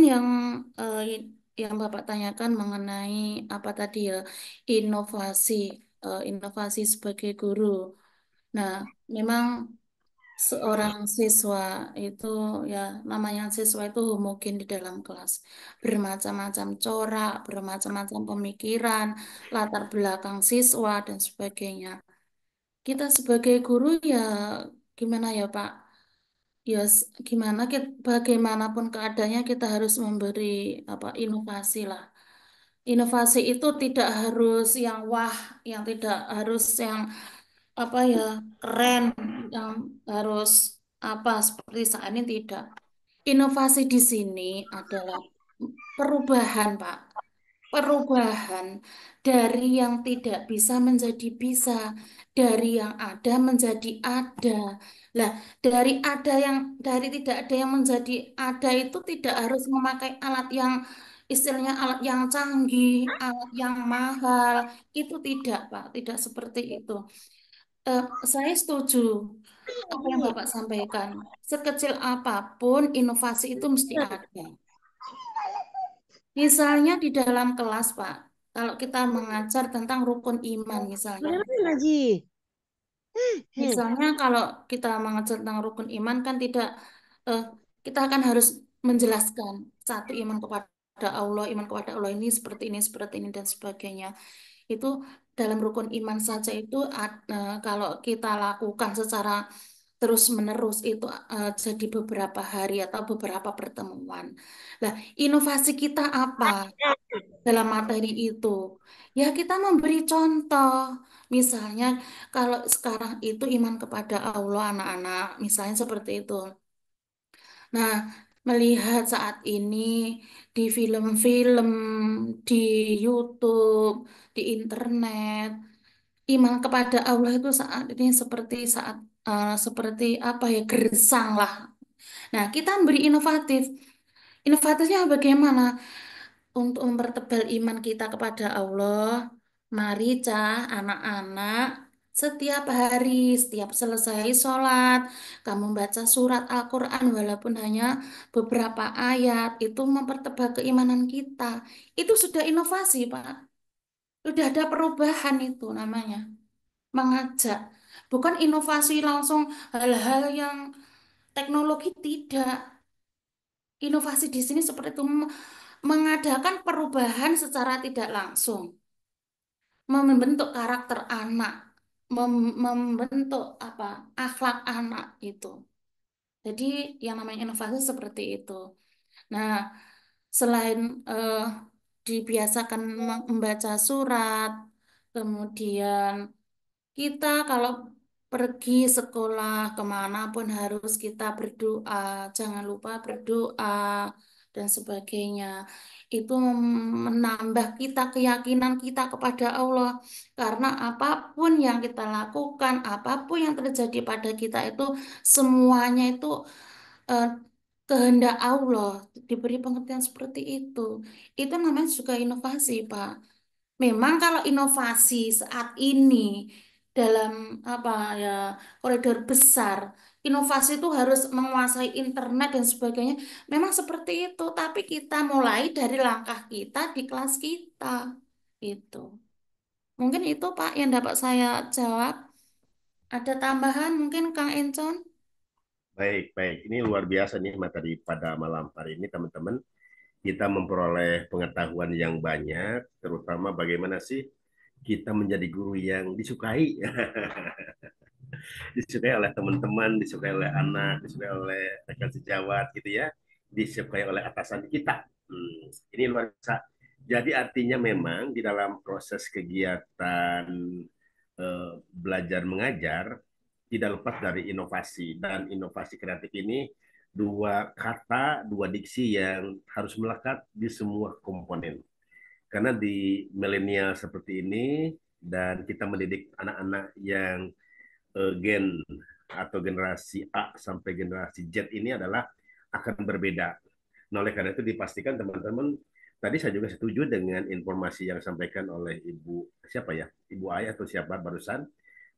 yang Bapak tanyakan mengenai apa tadi ya, inovasi, inovasi sebagai guru. Nah, memang seorang siswa itu ya namanya siswa itu homogen di dalam kelas. Bermacam-macam corak, bermacam-macam pemikiran, latar belakang siswa dan sebagainya. Kita sebagai guru ya gimana ya Pak? Ya, gimana kita, bagaimanapun keadaannya kita harus memberi apa inovasi lah. Inovasi itu tidak harus yang wah, yang tidak harus yang apa ya keren, yang harus apa seperti saat ini tidak. Inovasi di sini adalah perubahan, Pak. Perubahan dari yang tidak bisa menjadi bisa, dari yang ada menjadi ada. Lah, dari tidak ada yang menjadi ada itu tidak harus memakai alat yang istilahnya alat yang canggih, alat yang mahal. Itu tidak, Pak. Tidak seperti itu. Eh, saya setuju apa yang Bapak sampaikan. Sekecil apapun inovasi itu mesti ada. Misalnya di dalam kelas, Pak, kalau kita mengajar tentang rukun iman misalnya. Misalnya kalau kita mengajar tentang rukun iman kan tidak eh, kita akan harus menjelaskan satu iman kepada Allah ini seperti ini dan sebagainya. Itu dalam rukun iman saja itu kalau kita lakukan secara terus-menerus itu jadi beberapa hari atau beberapa pertemuan. Nah, inovasi kita apa dalam materi itu? Ya, kita memberi contoh. Misalnya, kalau sekarang itu iman kepada Allah anak-anak, misalnya seperti itu. Nah, melihat saat ini di film-film, di YouTube, di internet, iman kepada Allah itu saat ini seperti apa ya gersang lah. Nah, kita beri inovatif. Inovatifnya bagaimana? untuk mempertebal iman kita kepada Allah, mari cah anak-anak setiap hari, setiap selesai sholat, kamu baca surat Al-Quran walaupun hanya beberapa ayat, itu mempertebal keimanan kita. Itu sudah inovasi, Pak. Sudah ada perubahan itu namanya. Mengajak. Bukan inovasi langsung hal-hal yang teknologi tidak. Inovasi di sini seperti itu mengadakan perubahan secara tidak langsung, membentuk karakter anak, membentuk apa akhlak anak itu. Jadi yang namanya inovasi seperti itu. Nah, selain eh, dibiasakan membaca surat, kemudian kita kalau pergi sekolah kemanapun harus kita berdoa, jangan lupa berdoa dan sebagainya. Itu menambah kita keyakinan kita kepada Allah. Karena apapun yang kita lakukan, apapun yang terjadi pada kita itu semuanya itu eh, kehendak Allah. Diberi pengertian seperti itu. Itu namanya juga inovasi, Pak. Memang kalau inovasi saat ini dalam apa ya koridor besar, inovasi itu harus menguasai internet dan sebagainya. Memang seperti itu, tapi kita mulai dari langkah kita di kelas kita. Itu. Mungkin itu Pak yang dapat saya jawab. Ada tambahan mungkin Kang Encon? Baik, baik. Ini luar biasa nih materi pada malam hari ini, teman-teman. Kita memperoleh pengetahuan yang banyak, terutama bagaimana sih kita menjadi guru yang disukai. Disukai oleh teman-teman, disukai oleh anak, disukai oleh rekan sejawat gitu ya, disukai oleh atasan kita. Ini luar biasa. Jadi artinya memang di dalam proses kegiatan belajar mengajar tidak lepas dari inovasi, dan inovasi kreatif ini dua kata, dua diksi yang harus melekat di semua komponen. Karena di milenial seperti ini dan kita mendidik anak-anak yang gen atau generasi A sampai generasi Z ini adalah akan berbeda. Nah, oleh karena itu dipastikan teman-teman, tadi saya juga setuju dengan informasi yang disampaikan oleh Ibu siapa ya, Ibu Ayah atau siapa barusan,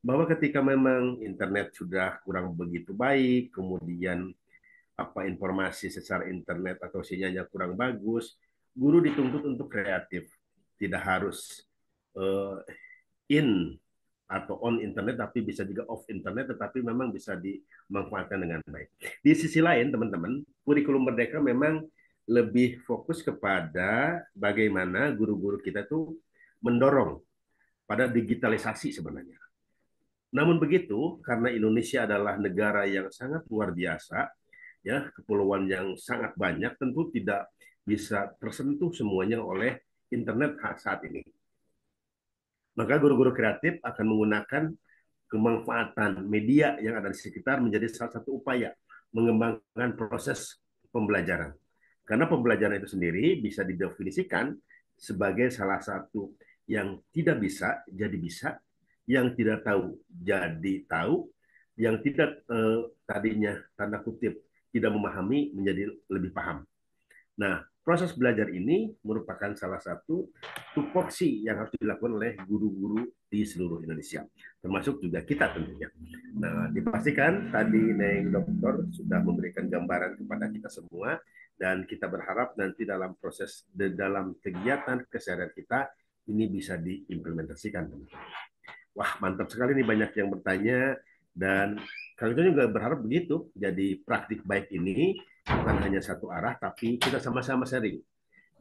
bahwa ketika memang internet sudah kurang begitu baik, kemudian apa informasi secara internet atau sinyalnya kurang bagus, guru dituntut untuk kreatif, tidak harus uh, in atau on internet, tapi bisa juga off internet, tetapi memang bisa dimanfaatkan dengan baik. Di sisi lain, teman-teman, kurikulum Merdeka memang lebih fokus kepada bagaimana guru-guru kita tuh mendorong pada digitalisasi sebenarnya. Namun begitu, karena Indonesia adalah negara yang sangat luar biasa, ya kepulauan yang sangat banyak, tentu tidak bisa tersentuh semuanya oleh internet saat ini. Maka guru-guru kreatif akan menggunakan kemanfaatan media yang ada di sekitar menjadi salah satu upaya mengembangkan proses pembelajaran. Karena pembelajaran itu sendiri bisa didefinisikan sebagai salah satu yang tidak bisa jadi bisa, yang tidak tahu jadi tahu, yang tidak tadinya tanda kutip tidak memahami menjadi lebih paham. Nah, proses belajar ini merupakan salah satu tupoksi yang harus dilakukan oleh guru-guru di seluruh Indonesia, termasuk juga kita tentunya. Nah, dipastikan tadi Neng Dokter sudah memberikan gambaran kepada kita semua, dan kita berharap nanti dalam proses dalam kegiatan keseharian kita ini bisa diimplementasikan. Wah, mantap sekali nih, banyak yang bertanya, dan kami juga berharap begitu. Jadi praktik baik ini bukan hanya satu arah, tapi kita sama-sama sharing.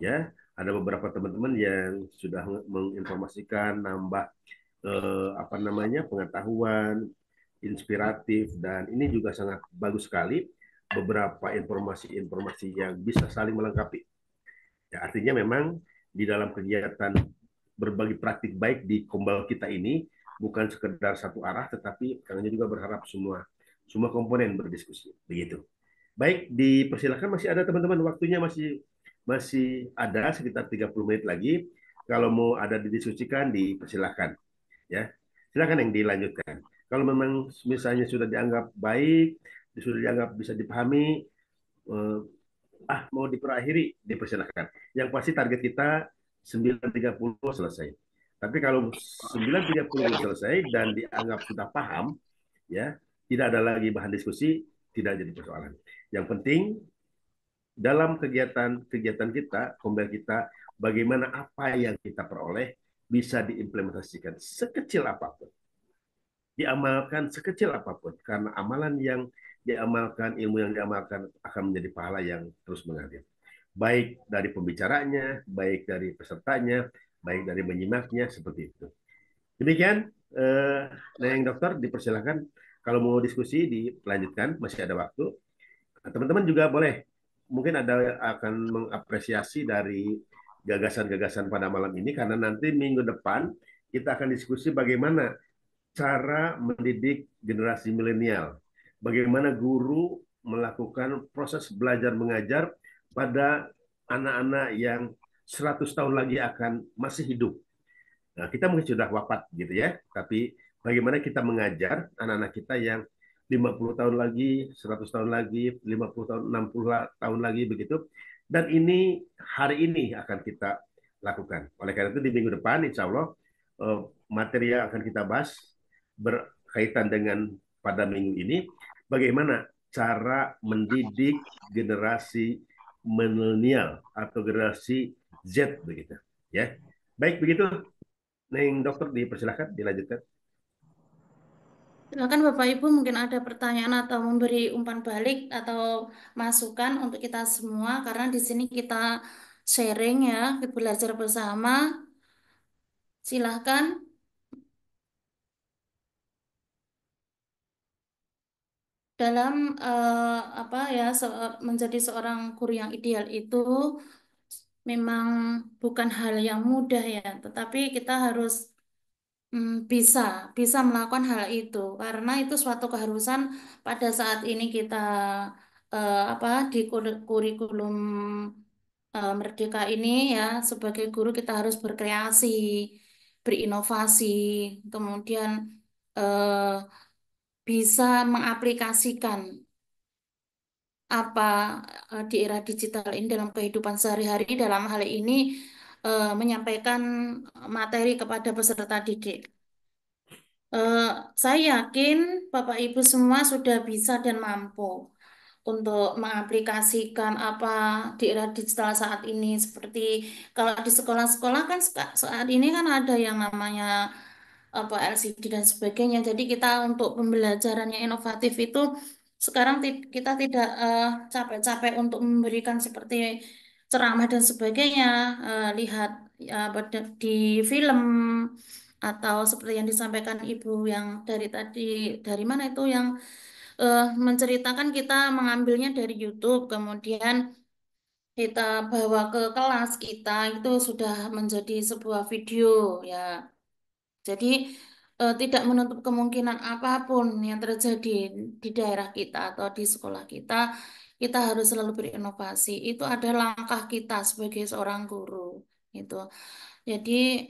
Ya, ada beberapa teman-teman yang sudah menginformasikan, nambah apa namanya pengetahuan, inspiratif, dan ini juga sangat bagus sekali. Beberapa informasi-informasi yang bisa saling melengkapi. Ya, artinya memang di dalam kegiatan berbagi praktik baik di Kombal kita ini bukan sekedar satu arah, tetapi kami juga berharap semua komponen berdiskusi. Begitu. Baik, dipersilakan, masih ada teman-teman, waktunya masih masih ada sekitar 30 menit lagi. Kalau mau ada didiskusikan, dipersilakan. Ya, silakan yang dilanjutkan. Kalau memang misalnya sudah dianggap baik, sudah dianggap bisa dipahami, mau diakhiri, dipersilakan. Yang pasti target kita 9.30 selesai. Tapi kalau 9.30 belum selesai dan dianggap sudah paham, ya tidak ada lagi bahan diskusi, tidak jadi persoalan. Yang penting dalam kegiatan kita, kombel kita, bagaimana apa yang kita peroleh bisa diimplementasikan sekecil apapun, diamalkan sekecil apapun, karena amalan yang diamalkan, ilmu yang diamalkan akan menjadi pahala yang terus mengalir. Baik dari pembicaranya, baik dari pesertanya, baik dari menyimaknya, seperti itu. Demikian, Neng Dokter, dipersilakan kalau mau diskusi dilanjutkan, masih ada waktu. Teman-teman juga boleh, mungkin ada akan mengapresiasi dari gagasan-gagasan pada malam ini, karena nanti minggu depan kita akan diskusi bagaimana cara mendidik generasi milenial. Bagaimana guru melakukan proses belajar mengajar pada anak-anak yang 100 tahun lagi akan masih hidup. Nah, kita mungkin sudah wafat gitu ya, tapi bagaimana kita mengajar anak-anak kita yang 50 tahun lagi, 100 tahun lagi, 50 tahun, 60 tahun lagi begitu. Dan ini hari ini akan kita lakukan. Oleh karena itu di minggu depan insya Allah materi yang akan kita bahas berkaitan dengan pada minggu ini bagaimana cara mendidik generasi milenial atau generasi Z begitu ya. Baik begitu Neng Dokter, dipersilahkan dilanjutkan. Silakan Bapak Ibu mungkin ada pertanyaan atau memberi umpan balik atau masukan untuk kita semua karena di sini kita sharing ya, kita belajar bersama. Silahkan. Dalam apa ya menjadi seorang guru yang ideal itu memang bukan hal yang mudah ya, tetapi kita harus bisa bisa melakukan hal itu karena itu suatu keharusan pada saat ini kita apa di kurikulum Merdeka ini ya sebagai guru kita harus berkreasi, berinovasi, kemudian eh, bisa mengaplikasikan apa di era digital ini dalam kehidupan sehari-hari dalam hal ini menyampaikan materi kepada peserta didik. Eh, saya yakin Bapak Ibu semua sudah bisa dan mampu untuk mengaplikasikan apa di era digital saat ini. Seperti kalau di sekolah-sekolah kan saat ini kan ada yang namanya apa LCD dan sebagainya. Jadi kita untuk pembelajaran yang inovatif itu sekarang kita tidak capek-capek untuk memberikan seperti ceramah dan sebagainya. Lihat di film atau seperti yang disampaikan Ibu yang dari tadi dari mana itu yang menceritakan kita mengambilnya dari YouTube, kemudian kita bawa ke kelas kita itu sudah menjadi sebuah video ya. Jadi tidak menutup kemungkinan apapun yang terjadi di daerah kita atau di sekolah kita, kita harus selalu berinovasi. Itu adalah langkah kita sebagai seorang guru. Itu. Jadi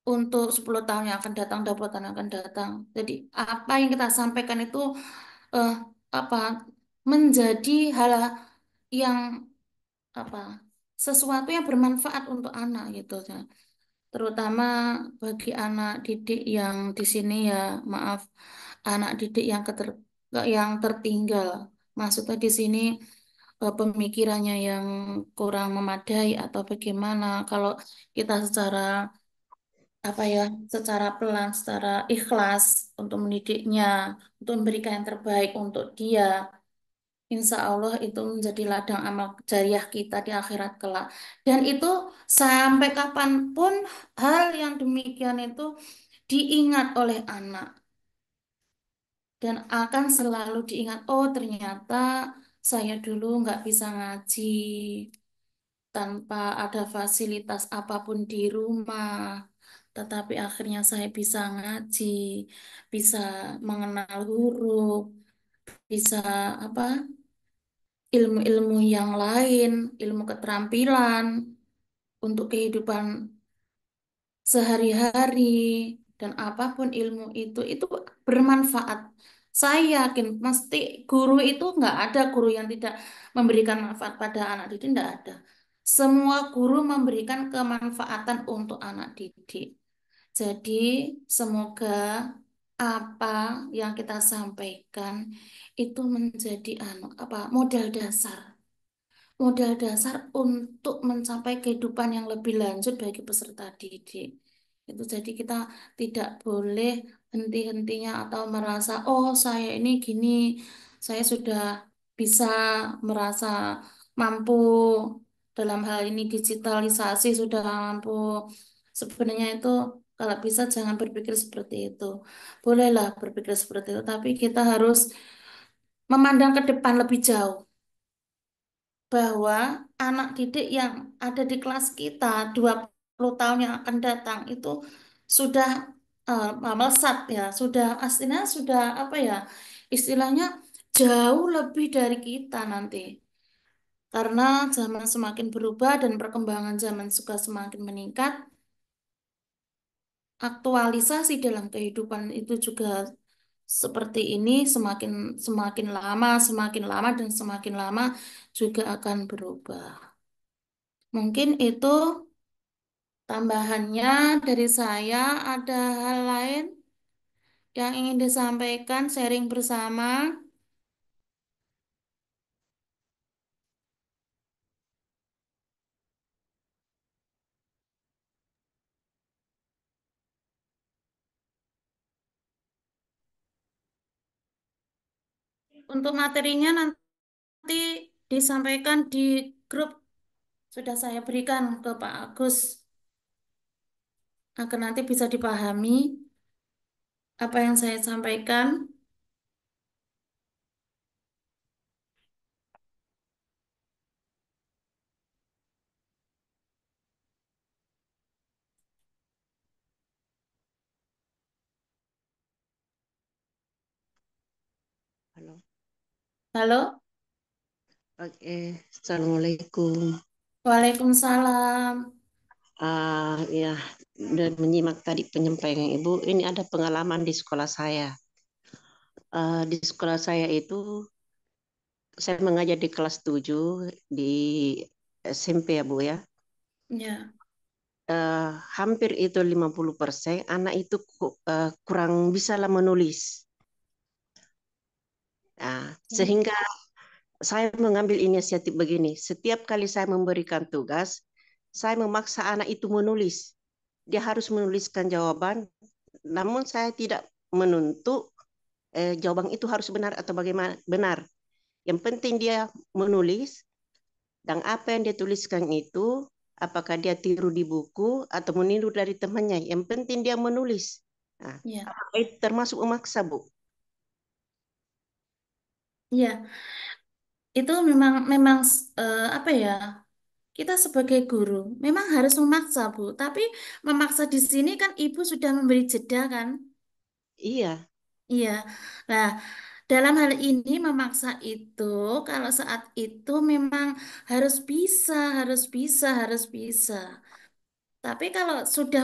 untuk 10 tahun yang akan datang, 20 tahun yang akan datang. Jadi apa yang kita sampaikan itu eh, apa menjadi hal yang apa sesuatu yang bermanfaat untuk anak gitu ya. Terutama bagi anak didik yang di sini ya, maaf, anak didik yang tertinggal. Maksudnya di sini pemikirannya yang kurang memadai atau bagaimana. Kalau kita secara apa ya, secara pelan, secara ikhlas untuk mendidiknya, untuk memberikan yang terbaik untuk dia. Insya Allah itu menjadi ladang amal jariah kita di akhirat kelak. Dan itu sampai kapanpun hal yang demikian itu diingat oleh anak. Dan akan selalu diingat, oh ternyata saya dulu nggak bisa ngaji tanpa ada fasilitas apapun di rumah. Tetapi akhirnya saya bisa ngaji, bisa mengenal huruf, bisa apa ilmu-ilmu yang lain, ilmu keterampilan untuk kehidupan sehari-hari dan apapun ilmu itu bermanfaat Saya yakin mesti guru itu nggak ada guru yang tidak memberikan manfaat pada anak didik, nggak ada. Semua guru memberikan kemanfaatan untuk anak didik. Jadi semoga apa yang kita sampaikan itu menjadi apa modal dasar untuk mencapai kehidupan yang lebih lanjut bagi peserta didik. Itu jadi kita tidak boleh henti-hentinya atau merasa, oh saya ini gini, saya sudah bisa merasa mampu dalam hal ini digitalisasi sudah mampu. Sebenarnya itu kalau bisa jangan berpikir seperti itu. Bolehlah berpikir seperti itu, tapi kita harus memandang ke depan lebih jauh bahwa anak didik yang ada di kelas kita 20 tahun yang akan datang itu sudah melesat ya, sudah aslinya sudah apa ya, istilahnya jauh lebih dari kita nanti. Karena zaman semakin berubah dan perkembangan zaman juga semakin meningkat, aktualisasi dalam kehidupan itu juga seperti ini semakin semakin lama dan semakin lama juga akan berubah. Mungkin itu tambahannya dari saya. Ada hal lain yang ingin disampaikan, sharing bersama. Untuk materinya nanti disampaikan di grup. Sudah saya berikan ke Pak Agus agar nanti bisa dipahami apa yang saya sampaikan. Halo. Halo, Oke, Assalamualaikum. Waalaikumsalam. Ya, dan menyimak tadi penyampaian Ibu, ini ada pengalaman di sekolah saya. Di sekolah saya itu, saya mengajar di kelas 7 di SMP ya Bu ya. Ya, Hampir itu 50% anak itu kurang bisa lah menulis. Nah, sehingga saya mengambil inisiatif begini. Setiap kali saya memberikan tugas, saya memaksa anak itu menulis. Dia harus menuliskan jawaban, namun saya tidak menuntut jawaban itu harus benar atau bagaimana benar. Yang penting dia menulis dan apa yang dia tuliskan itu apakah dia tiru di buku atau meniru dari temannya. Yang penting dia menulis. Nah, ya, itu termasuk memaksa, Bu. ya. Itu memang memang apa ya? Kita sebagai guru memang harus memaksa, Bu. Tapi memaksa di sini kan ibu sudah memberi jeda kan? Iya. Iya. Nah, dalam hal ini memaksa itu kalau saat itu memang harus bisa, harus bisa, harus bisa. Tapi kalau sudah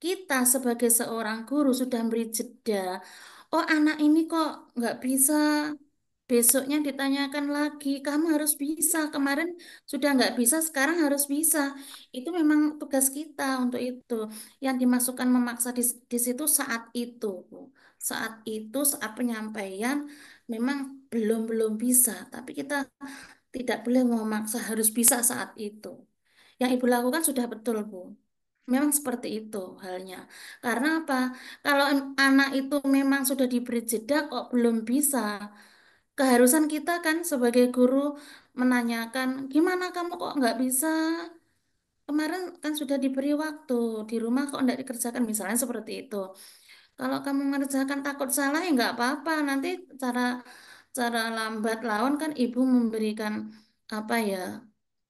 kita sebagai seorang guru sudah beri jeda, oh anak ini kok nggak bisa, besoknya ditanyakan lagi, kamu harus bisa, kemarin sudah nggak bisa, sekarang harus bisa. Itu memang tugas kita untuk itu. Yang dimasukkan memaksa di situ saat itu, Bu. Saat itu, saat penyampaian, memang belum bisa, tapi kita tidak boleh memaksa harus bisa saat itu. Yang ibu lakukan sudah betul, Bu. Memang seperti itu halnya. Karena apa? Kalau anak itu memang sudah diberi jeda kok belum bisa, keharusan kita kan sebagai guru menanyakan, gimana kamu kok nggak bisa? Kemarin kan sudah diberi waktu di rumah kok nggak dikerjakan misalnya seperti itu. Kalau kamu mengerjakan takut salah ya nggak apa-apa. Nanti cara cara lambat laun kan ibu memberikan apa ya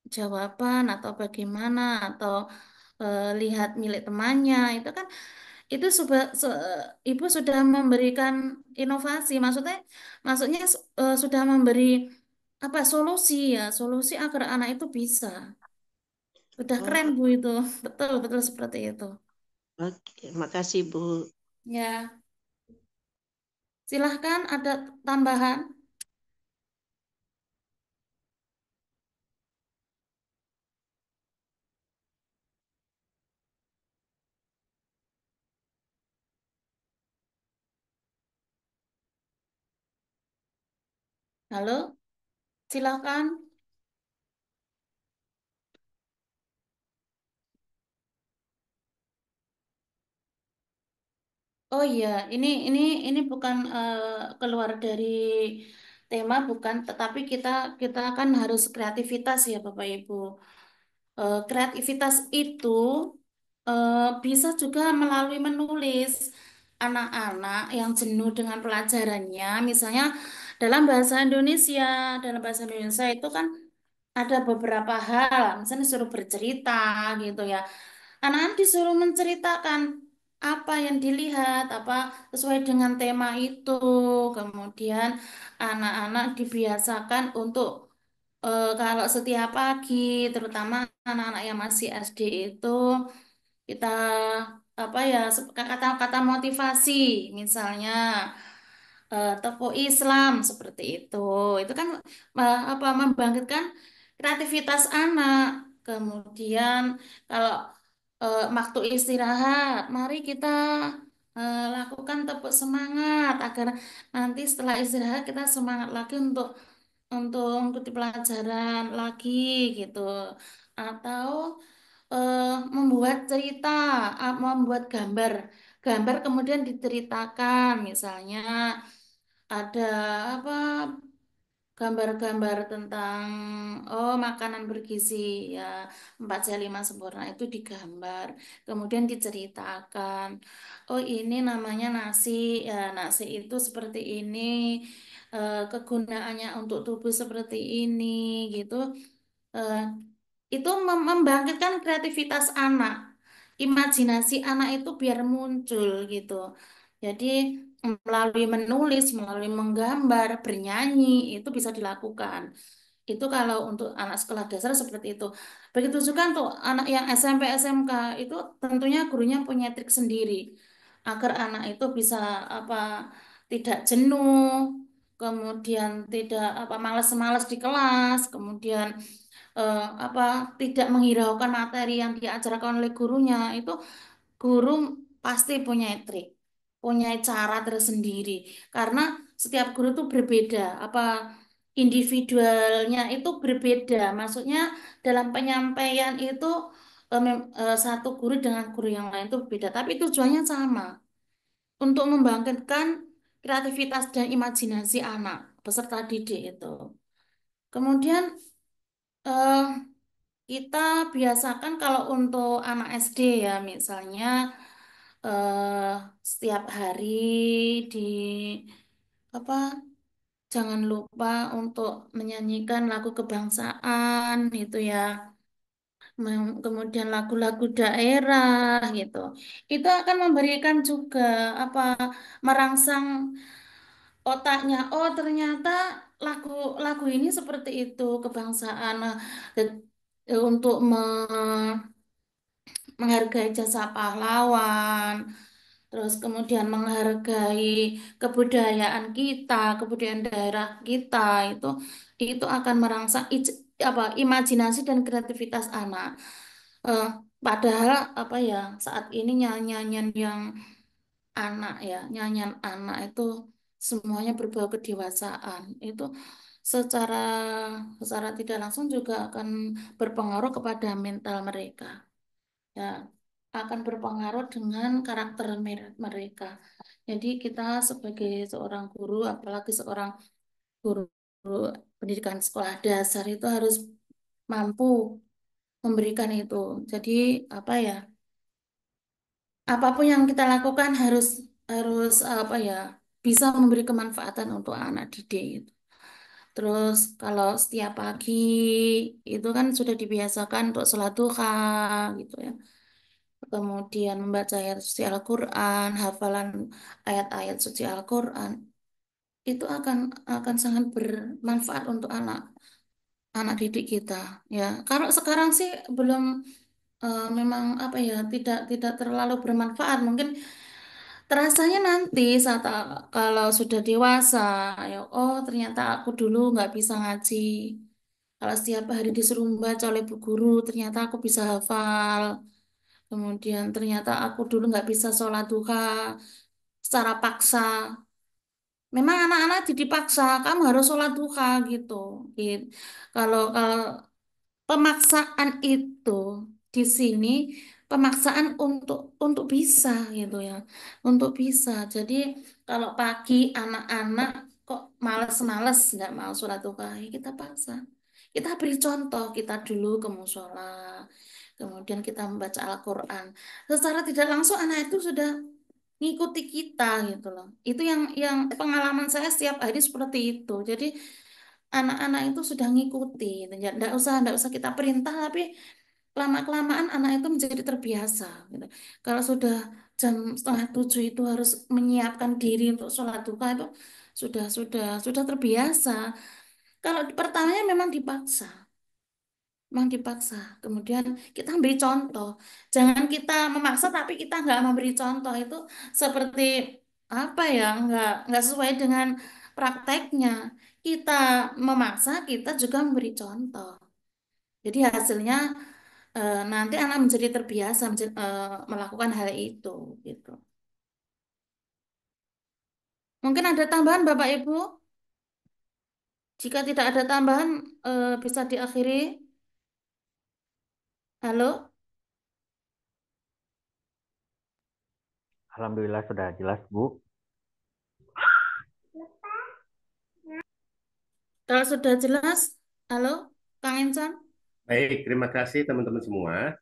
jawaban atau bagaimana atau lihat milik temannya itu kan itu ibu sudah memberikan inovasi maksudnya sudah memberi apa solusi ya solusi agar anak itu bisa udah Oh, keren Bu itu betul betul seperti itu oke. Makasih, Bu. ya Silahkan ada tambahan. Halo, silahkan. Oh iya, ini bukan keluar dari tema bukan, tetapi kita kan harus kreativitas ya Bapak Ibu. Kreativitas itu bisa juga melalui menulis. Anak-anak yang jenuh dengan pelajarannya, misalnya dalam bahasa Indonesia itu kan ada beberapa hal, misalnya disuruh bercerita gitu ya. Anak-anak disuruh menceritakan apa yang dilihat, apa sesuai dengan tema itu. Kemudian anak-anak dibiasakan untuk kalau setiap pagi, terutama anak-anak yang masih SD itu kita apa ya kata-kata motivasi, misalnya tokoh Islam seperti itu kan apa membangkitkan kreativitas anak. Kemudian kalau waktu istirahat, mari kita lakukan tepuk semangat agar nanti setelah istirahat kita semangat lagi untuk mengikuti pelajaran lagi gitu. Atau membuat cerita, membuat gambar. Gambar kemudian diceritakan, misalnya ada apa gambar-gambar tentang makanan bergizi ya 4 sehat 5 sempurna itu digambar kemudian diceritakan ini namanya nasi ya nasi itu seperti ini kegunaannya untuk tubuh seperti ini gitu. Eh, itu membangkitkan kreativitas anak, imajinasi anak itu biar muncul gitu. Jadi melalui menulis, melalui menggambar, bernyanyi itu bisa dilakukan. Itu kalau untuk anak sekolah dasar seperti itu. Begitu juga untuk anak yang SMP SMK itu tentunya gurunya punya trik sendiri agar anak itu bisa apa tidak jenuh, kemudian tidak apa malas-malas di kelas, kemudian apa tidak menghiraukan materi yang diajarkan oleh gurunya itu guru pasti punya trik, punya cara tersendiri karena setiap guru itu berbeda, apa individualnya itu berbeda. Maksudnya dalam penyampaian itu satu guru dengan guru yang lain itu berbeda, tapi tujuannya sama untuk membangkitkan kreativitas dan imajinasi anak peserta didik itu. Kemudian eh, kita biasakan kalau untuk anak SD ya, misalnya eh, setiap hari di apa jangan lupa untuk menyanyikan lagu kebangsaan itu ya. Kemudian lagu-lagu daerah gitu. Itu akan memberikan juga apa merangsang otaknya. Oh, ternyata lagu-lagu ini seperti itu kebangsaan. Nah, untuk menghargai jasa pahlawan, terus kemudian menghargai kebudayaan daerah kita itu akan merangsang apa imajinasi dan kreativitas anak. Eh, Padahal apa ya saat ini nyanyian yang anak ya nyanyian anak itu semuanya berbau kedewasaan itu secara secara tidak langsung juga akan berpengaruh kepada mental mereka ya akan berpengaruh dengan karakter mereka. Jadi kita sebagai seorang guru, apalagi seorang guru pendidikan sekolah dasar itu harus mampu memberikan itu. Jadi apa ya, apapun yang kita lakukan harus harus apa ya bisa memberi kemanfaatan untuk anak didik. Gitu. Terus kalau setiap pagi itu kan sudah dibiasakan untuk sholat duha gitu ya. Kemudian membaca ayat suci Al-Quran, hafalan ayat-ayat suci Al-Quran, itu akan sangat bermanfaat untuk anak anak didik kita. Ya, kalau sekarang sih belum memang apa ya tidak terlalu bermanfaat. Mungkin terasanya nanti saat kalau sudah dewasa, ya oh ternyata aku dulu nggak bisa ngaji. Kalau setiap hari disuruh membaca oleh bu guru, ternyata aku bisa hafal. Kemudian ternyata aku dulu nggak bisa sholat duha secara paksa. Memang anak-anak dipaksa, kamu harus sholat duha gitu. Gitu. Kalau pemaksaan itu di sini pemaksaan untuk bisa gitu ya, untuk bisa. Jadi kalau pagi anak-anak kok males-males nggak mau sholat duha, ya kita paksa. Kita beri contoh, kita dulu ke musola, kemudian kita membaca Al-Quran. Secara tidak langsung anak itu sudah ngikuti kita gitu loh. Itu yang pengalaman saya setiap hari seperti itu. Jadi anak-anak itu sudah ngikuti. Enggak usah kita perintah, tapi lama-kelamaan anak itu menjadi terbiasa gitu. Kalau sudah jam 6:30 itu harus menyiapkan diri untuk sholat duha itu sudah terbiasa. Kalau pertamanya memang dipaksa. Kemudian kita beri contoh. Jangan kita memaksa tapi kita nggak memberi contoh, itu seperti apa ya? Nggak sesuai dengan prakteknya. Kita memaksa, kita juga memberi contoh. Jadi hasilnya nanti anak menjadi terbiasa melakukan hal itu gitu. Mungkin ada tambahan Bapak Ibu? Jika tidak ada tambahan bisa diakhiri. Halo? Alhamdulillah sudah jelas, Bu. Kalau sudah jelas, halo Kang Insan? Baik, terima kasih teman-teman semua.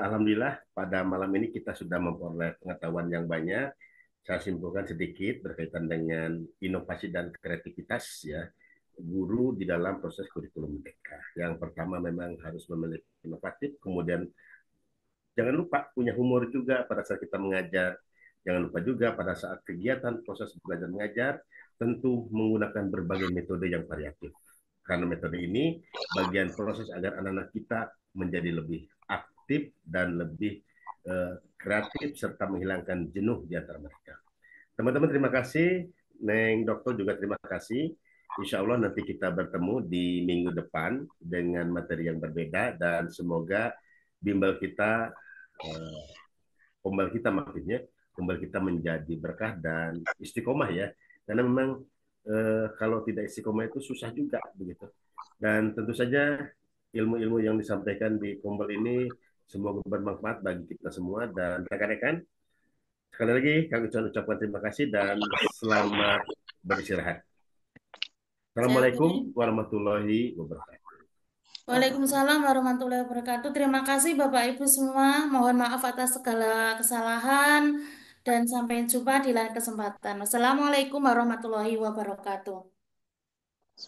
Alhamdulillah pada malam ini kita sudah memperoleh pengetahuan yang banyak. Saya simpulkan sedikit berkaitan dengan inovasi dan kreativitas ya guru di dalam proses kurikulum mereka. Yang pertama memang harus memiliki inovatif, kemudian jangan lupa punya humor juga pada saat kita mengajar. Jangan lupa juga pada saat kegiatan proses belajar mengajar tentu menggunakan berbagai metode yang variatif. Karena metode ini bagian proses agar anak-anak kita menjadi lebih aktif dan lebih kreatif serta menghilangkan jenuh di antara mereka. Teman-teman terima kasih, Neng Dokter juga terima kasih. Insya Allah nanti kita bertemu di minggu depan dengan materi yang berbeda dan semoga bimbel kita, eh, pombal kita maksudnya, pombal kita menjadi berkah dan istiqomah ya. Karena memang kalau tidak istiqomah itu susah juga begitu. Dan tentu saja ilmu-ilmu yang disampaikan di pombal ini semoga bermanfaat bagi kita semua dan rekan-rekan. Sekali lagi kami ucapkan terima kasih dan selamat beristirahat. Assalamualaikum Oke. warahmatullahi wabarakatuh. Waalaikumsalam warahmatullahi wabarakatuh. Terima kasih Bapak Ibu semua. Mohon maaf atas segala kesalahan dan sampai jumpa di lain kesempatan. Wassalamualaikum warahmatullahi wabarakatuh.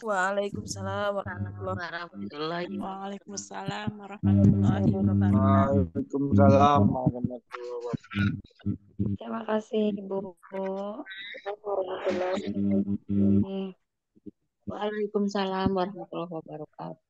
Waalaikumsalam warahmatullahi Warahmatullahi Waalaikumsalam warahmatullahi wabarakatuh. Waalaikumsalam warahmatullahi wabarakatuh. Terima kasih Ibu. Warahmatullahi wabarakatuh. Waalaikumsalam warahmatullahi wabarakatuh.